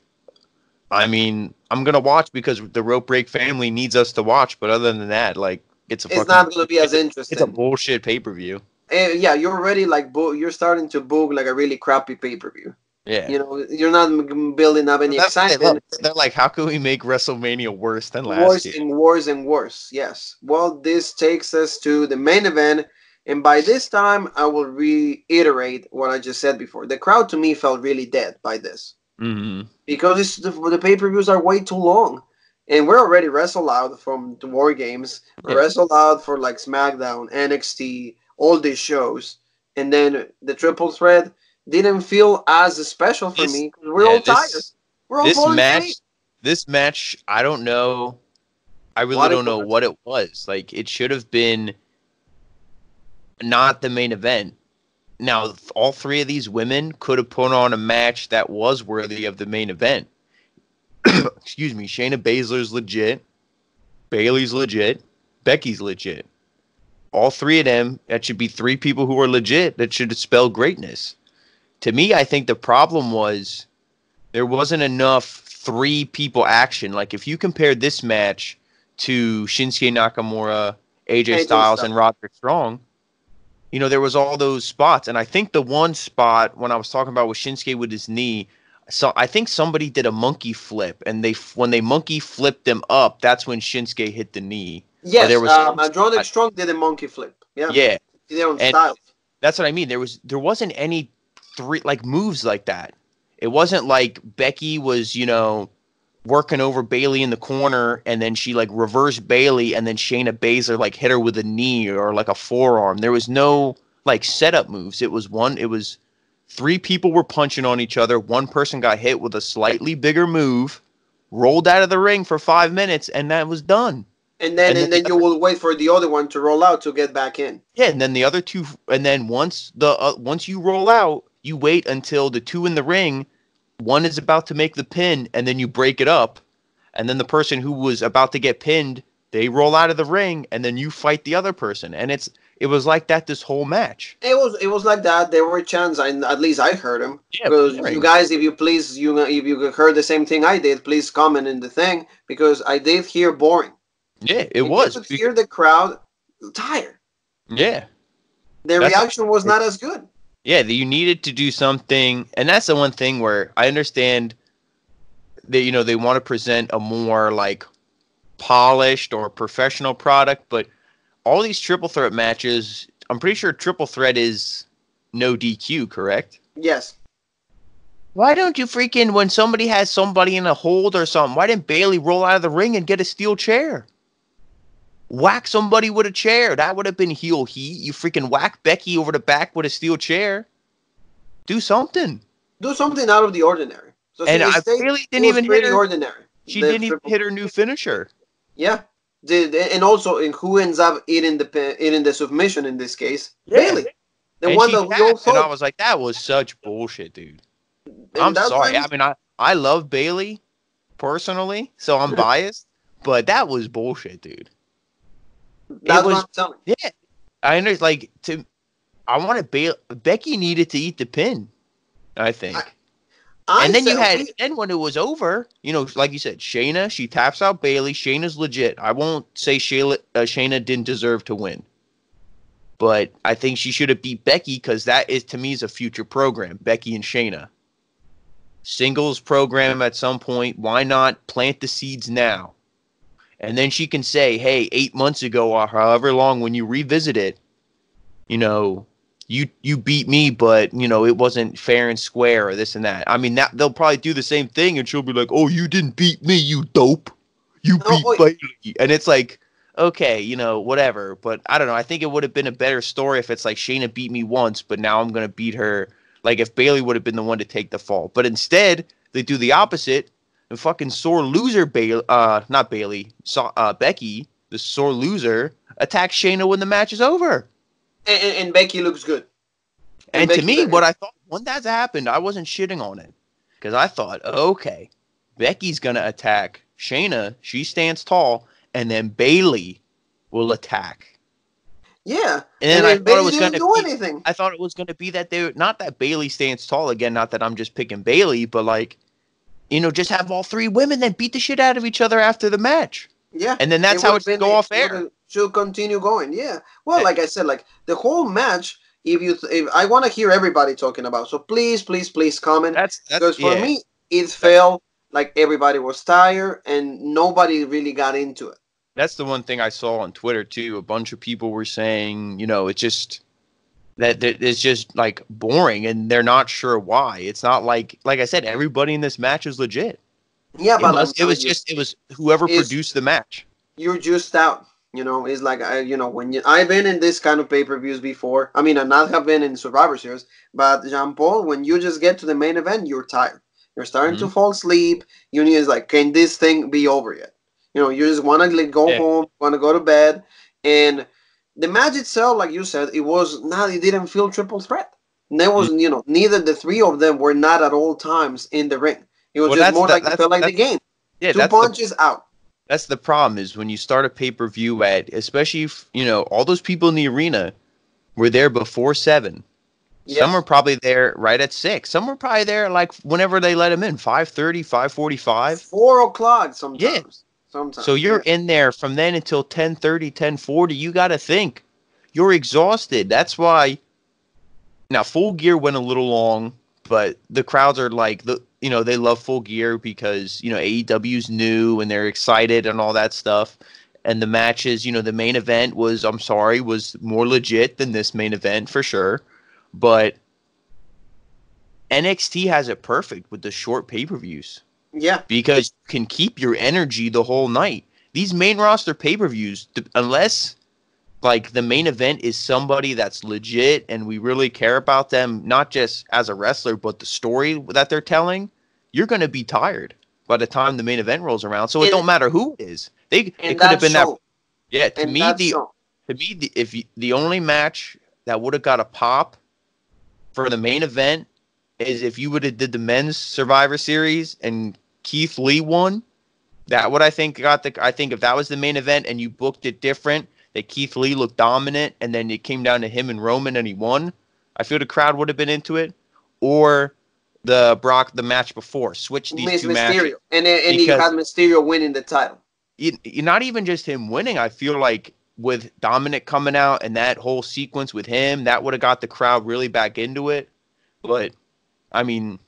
I mean, I'm gonna watch because the Rope Break family needs us to watch. But other than that, like, It's not gonna be as it's a interesting. bullshit pay per view. Yeah, you're already like you're starting to book like a really crappy pay per view. Yeah. You know, you're not building up any That's what they love. excitement. They're like, how can we make WrestleMania worse than last Worse year? and worse and worse. Yes. Well, this takes us to the main event. And by this time, I will reiterate what I just said before. The crowd to me felt really dead by this. Mm-hmm. Because the pay-per-views are way too long. And we're already wrestled out from the War Games. We're Yeah. wrestled out for like SmackDown, NXT, all these shows. And then the triple threat didn't feel as special for This, me because we're yeah, all tired. We're all this falling asleep. match, this match, I don't know. I really What it don't know was. what it was. Like, it should have been not the main event. Now, all three of these women could have put on a match that was worthy of the main event. Excuse me. Shayna Baszler's legit. Bayley's legit. Becky's legit. All three of them, that should be three people who are legit. That should spell greatness. To me, I think the problem was there wasn't enough three people action. Like, if you compared this match to Shinsuke Nakamura, AJ AJ Styles, stuff. and Roderick Strong, you know, there was all those spots. And I think the one spot when I was talking about with Shinsuke with his knee, so I think somebody did a monkey flip, and when they monkey flipped them up, that's when Shinsuke hit the knee. Or there Yes, was some Roderick spot, Strong did a monkey flip. Yeah, yeah, he did on and style. that's what I mean. There wasn't any three like moves like that. It wasn't like Becky was, you know, working over Bayley in the corner, and then she like reversed Bayley, and then Shayna Baszler like hit her with a knee or like a forearm. There was no like setup moves. It was three people were punching on each other. One person got hit with a slightly bigger move, rolled out of the ring for 5 minutes, and that was done. And then And then and then you will wait for the other one to roll out to get back in. yeah, and then the other two, and then once you roll out, you wait until the two in the ring, one is about to make the pin, and then you break it up, and then the person who was about to get pinned, they roll out of the ring, and then you fight the other person, and it was like that this whole match. It was like that. There were chants. At least I heard them. Yeah, Because you boring. guys, if you please, if you heard the same thing I did, please comment in the thing because I did hear boring. Yeah, it And you was. could hear the crowd tired. Yeah, The that's reaction was not as good. yeah. You needed to do something, and that's the one thing where I understand that they want to present a more like polished or professional product, but all these triple threat matches, I'm pretty sure triple threat is no DQ, correct? Yes. Why don't you freaking, when somebody has somebody in a hold or something, why didn't Bayley roll out of the ring and get a steel chair? Whack somebody with a chair. That would have been heel heat. You freaking whack Becky over the back with a steel chair. Do something. Do something out of the ordinary. So And see, state Bayley it didn't was even hit pretty her. ordinary. She The didn't even triple. hit her new finisher. Yeah. And also, in who ends up eating the submission in this case? Yeah. Bailey, the And one she that we all tapped, and I thought. was like, that was such bullshit, dude. I'm And that's why sorry. I mean, I love Bayley personally, so I'm biased, but that was bullshit, dude. It that's what was, I'm telling. yeah. I understand. I wanted Becky needed to eat the pin, I think. And then then when it was over, like you said, Shayna, she taps out Bayley. Shayna's legit. I won't say Shayna didn't deserve to win, but I think she should have beat Becky because that is, to me, is a future program. Becky and Shayna. Singles program at some point. Why not plant the seeds now? And then she can say, hey, 8 months ago or however long, when you revisit it, you beat me, but, it wasn't fair and square or this and that. I mean, they'll probably do the same thing, and she'll be like, oh, you didn't beat me, you dope. You beat Bayley. And it's like, okay, whatever. But I don't know. I think it would have been a better story if it's like Shayna beat me once, but now I'm going to beat her. Like if Bayley would have been the one to take the fall. But instead, they do the opposite. The fucking sore loser, Becky, the sore loser, attacks Shayna when the match is over. And Becky looks good. And to me, what I thought, when that happened, I wasn't shitting on it. Because I thought, okay, Becky's going to attack Shayna. She stands tall. And then Bayley will attack. Yeah. And I thought it was going to do anything. I thought it was going to be that not that Bayley stands tall again, not that I'm just picking Bayley, but like, just have all three women then beat the shit out of each other after the match. Yeah. And then that's how it should go off air. Should continue going. Yeah. Well, like I said, like the whole match, if I want to hear everybody talking about, so please, please, please comment, That's because for yeah. me it That, felt like everybody was tired and nobody really got into it. that's the one thing I saw on Twitter too. A bunch of people were saying, it's just that it's just like boring, and they're not sure why. It's not like I said, everybody in this match is legit. Yeah, It but I'm must. It was telling you, just. It was whoever is produced the match. you're just out. It's like when I've been in this kind of pay-per-views before. I mean, I not have been in Survivor Series, but Jean Paul, when you just get to the main event, you're tired. You're starting Hmm. to fall asleep. You need is like, can this thing be over yet? You just want to like, go Yeah. home, want to go to bed, and the match itself, like you said, it was not. It didn't feel triple threat. There was, neither the three of them were not at all times in the ring. It was Well, just that's more that. like it felt like the That's game. yeah. Two punches out. That's the problem is when you start a pay per view at, especially if, all those people in the arena were there before 7. Some were Yes. probably there right at 6. Some were probably there like whenever they let them in, 5:30, 5:45. 4 o'clock Yeah. sometimes. So Sometimes, you're yeah. in there from then until 10:30, 10:40. You got to think you're exhausted. That's why now Full Gear went a little long, but the crowds are like they love Full Gear because AEW's new and they're excited and all that stuff. And the matches, the main event was more legit than this main event for sure. But NXT has it perfect with the short pay-per-views Yeah. because you can keep your energy the whole night. These main roster pay-per-views, unless like the main event is somebody that's legit and we really care about them, not just as a wrestler, but the story that they're telling, you're going to be tired by the time the main event rolls around. So it And don't matter who it is. It and could have that been that. show. Yeah, And that show. the only match that would have got a pop for the main event is if you would have did the men's Survivor Series and Keith Lee won. That what I think got the. I think if that was the main event and you booked it different, that Keith Lee looked dominant, and then it came down to him and Roman and he won, I feel the crowd would have been into it. Or the match before, switch these Miss two matches Mysterio. And you because had Mysterio winning the title. not even just him winning. I feel like with Dominic coming out and that whole sequence with him, that would have got the crowd really back into it. But I mean,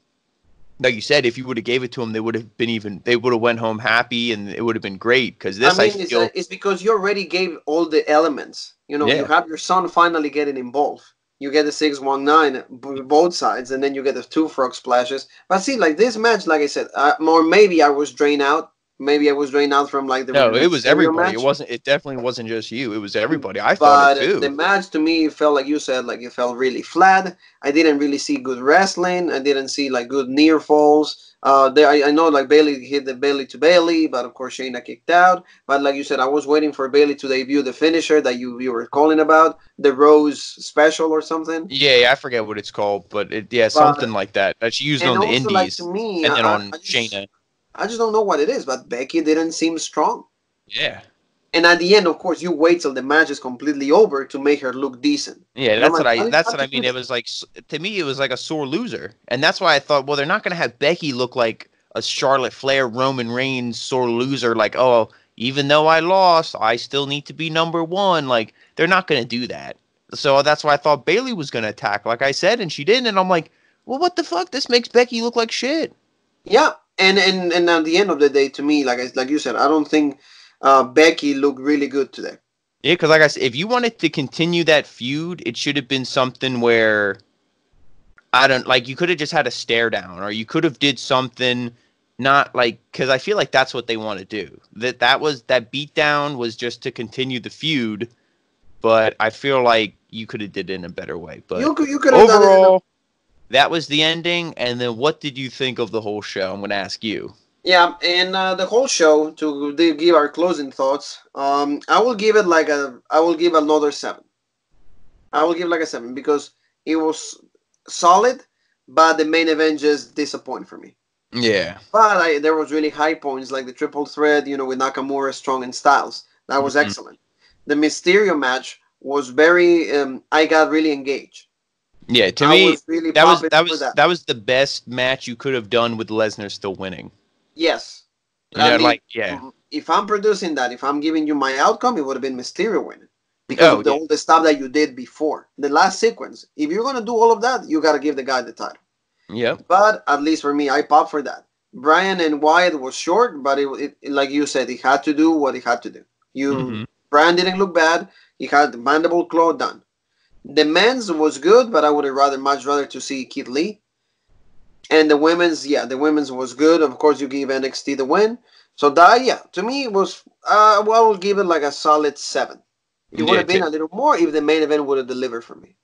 like you said, if you would have gave it to them, they would have went home happy and it would have been great. Because I this, I mean, feel, it's because you already gave all the elements. You yeah, have your son finally getting involved. You get the 619 both sides, and then you get the two frog splashes. But see, like this match, like I said, or maybe I was drained out. Maybe I was drained out from like the no, it was Mysterio everybody. match. It definitely wasn't just you. It was everybody. I thought it But the too. match to me felt like you said, like it felt really flat. I didn't really see good wrestling. I didn't see like good near falls. I know like Bailey hit the Bailey to Bailey, but of course Shayna kicked out. But like you said, I was waiting for Bailey to debut the finisher that you were calling about, the Rose special or something. Yeah, I forget what it's called, but yeah, something But like that. That she used and on the also like to Indies me, and then on I just Shayna. I just don't know what it is. But Becky didn't seem strong. Yeah. And at the end, of course, you wait till the match is completely over to make her look decent. Yeah, And I'm like, that's how what I to do mean. It that? was like to me, it was like a sore loser, and that's why I thought, well, they're not going to have Becky look like a Charlotte Flair, Roman Reigns sore loser. Like, oh, even though I lost, I still need to be number one. Like, they're not going to do that. So that's why I thought Bailey was going to attack, like I said, and she didn't. And I'm like, well, what the fuck? This makes Becky look like shit. Yeah, and at the end of the day, to me, like you said, I don't think Becky looked really good today. Yeah, because like I said, if you wanted to continue that feud, it should have been something where I don't like you could have just had a stare down or you could have did something not like because I feel like that's what they want to do. That beatdown was just to continue the feud, but I feel like you could have did it in a better way. But You could have done it in a. overall, that was the ending. And then what did you think of the whole show? I'm going to ask you. Yeah, and the whole show to give our closing thoughts. I will give it like I will give another 7. I will give like a 7 because it was solid, but the main event just disappointed for me. Yeah. But there was really high points like the triple threat, with Nakamura, Strong, and Styles. That was Mhm. excellent. The Mysterio match was very. I got really engaged. Yeah, to I me, was really popping for that. that was the best match you could have done with Lesnar still winning. Yes. You I know, mean, like yeah. if I'm producing that, if I'm giving you my outcome, it would have been Mysterio winning. because of all the stuff that you did before. The last sequence. If you're going to do all of that, you got to give the guy the title. Yep. But at least for me, I popped for that. Bryan and Wyatt was short, but it like you said, he had to do what he had to do. Bryan didn't look bad. He had the mandible claw done. The men's was good, but I would have much rather to see Keith Lee. And the women's, the women's was good. Of course, you give NXT the win. So that, to me, it was, I will give it like a solid 7. It would have been a little more if the main event would have delivered for me.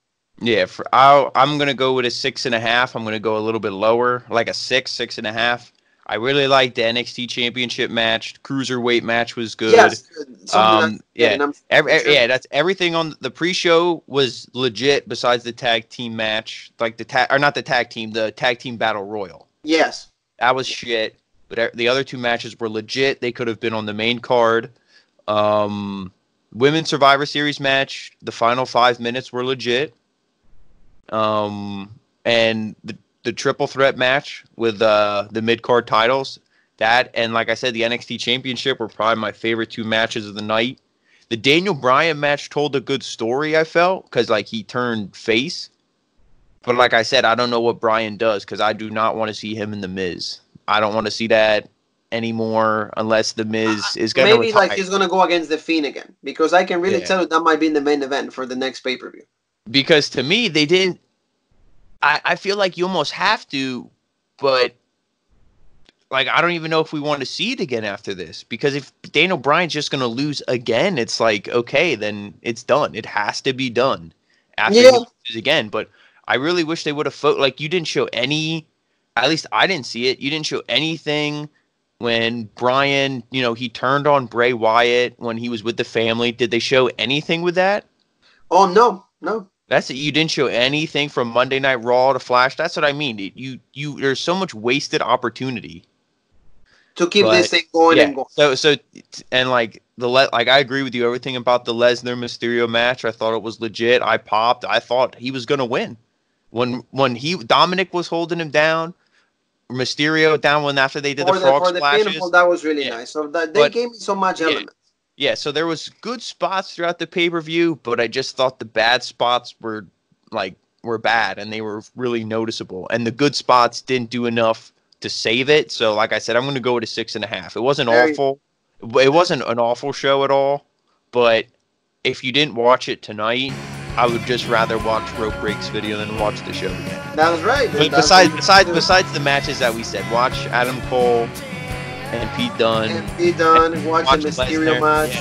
Yeah, I'm going to go with a 6.5. I'm going to go a little bit lower, like a 6.5. I really liked the NXT Championship match. Cruiserweight match was good. Yes, that's everything on the pre-show was legit. Besides the tag team match, like the tag team battle royal. Yes, that was shit. But the other two matches were legit. They could have been on the main card. Women's Survivor Series match, the final 5 minutes were legit. And the triple threat match with the mid-card titles, that and like I said, the NXT Championship were probably my favorite 2 matches of the night. The Daniel Bryan match told a good story, I felt, because like he turned face. But like I said, I don't know what Bryan does because I do not want to see him in The Miz. I don't want to see that anymore unless The Miz is going to maybe like he's going to go against The Fiend again, because I can really tell you that might be in the main event for the next pay-per-view. Because to me, they didn't. I feel like you almost have to, but like I don't even know if we want to see it again after this. Because if Daniel Bryan's just going to lose again, it's like, okay, then it's done. It has to be done after he loses again. But I really wish they would have like you didn't show any. At least I didn't see it. You didn't show anything when Bryan, he turned on Bray Wyatt when he was with the family. Did they show anything with that? Oh no. That's it. You didn't show anything from Monday Night Raw to Flash. That's what I mean. You there's so much wasted opportunity to keep this thing going and going. So and like I agree with you everything about the Lesnar Mysterio match. I thought it was legit. I popped. I thought he was gonna win when Dominic was holding him down. Mysterio down when after they did the frog splashes. Pinfall, that was really nice. So they gave me so much element. Yeah, so there was good spots throughout the pay-per-view, but I just thought the bad spots were bad and they were really noticeable. And the good spots didn't do enough to save it. So like I said, I'm going to go with a 6.5. It wasn't awful. It wasn't an awful show at all, but if you didn't watch it tonight, I would just rather watch Rope Break's video than watch the show again. That was right. But besides the matches that we said, watch Adam Cole and Pete Dunne. Watch the Mysterio match.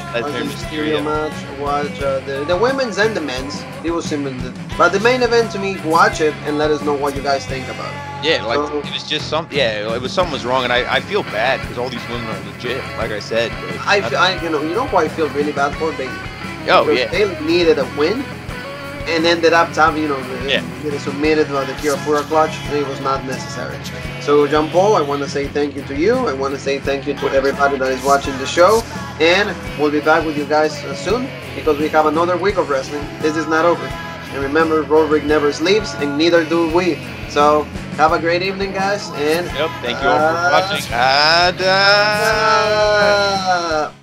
Watch the women's and the men's. It was similar. But the main event to me, watch it and let us know what you guys think about it. Yeah, it was just something. Yeah, it was something was wrong, and I feel bad because all these women are legit. Like I said, you know who I feel really bad for, Bailey. Oh yeah, they needed a win. And ended up having, getting submitted by the Kirapura clutch, and it was not necessary. So, John Paul, I want to say thank you to you. I want to say thank you to everybody that is watching the show. And we'll be back with you guys soon, because we have another week of wrestling. This is not over. And remember, Roderick never sleeps, and neither do we. So, have a great evening, guys. And thank you all for watching.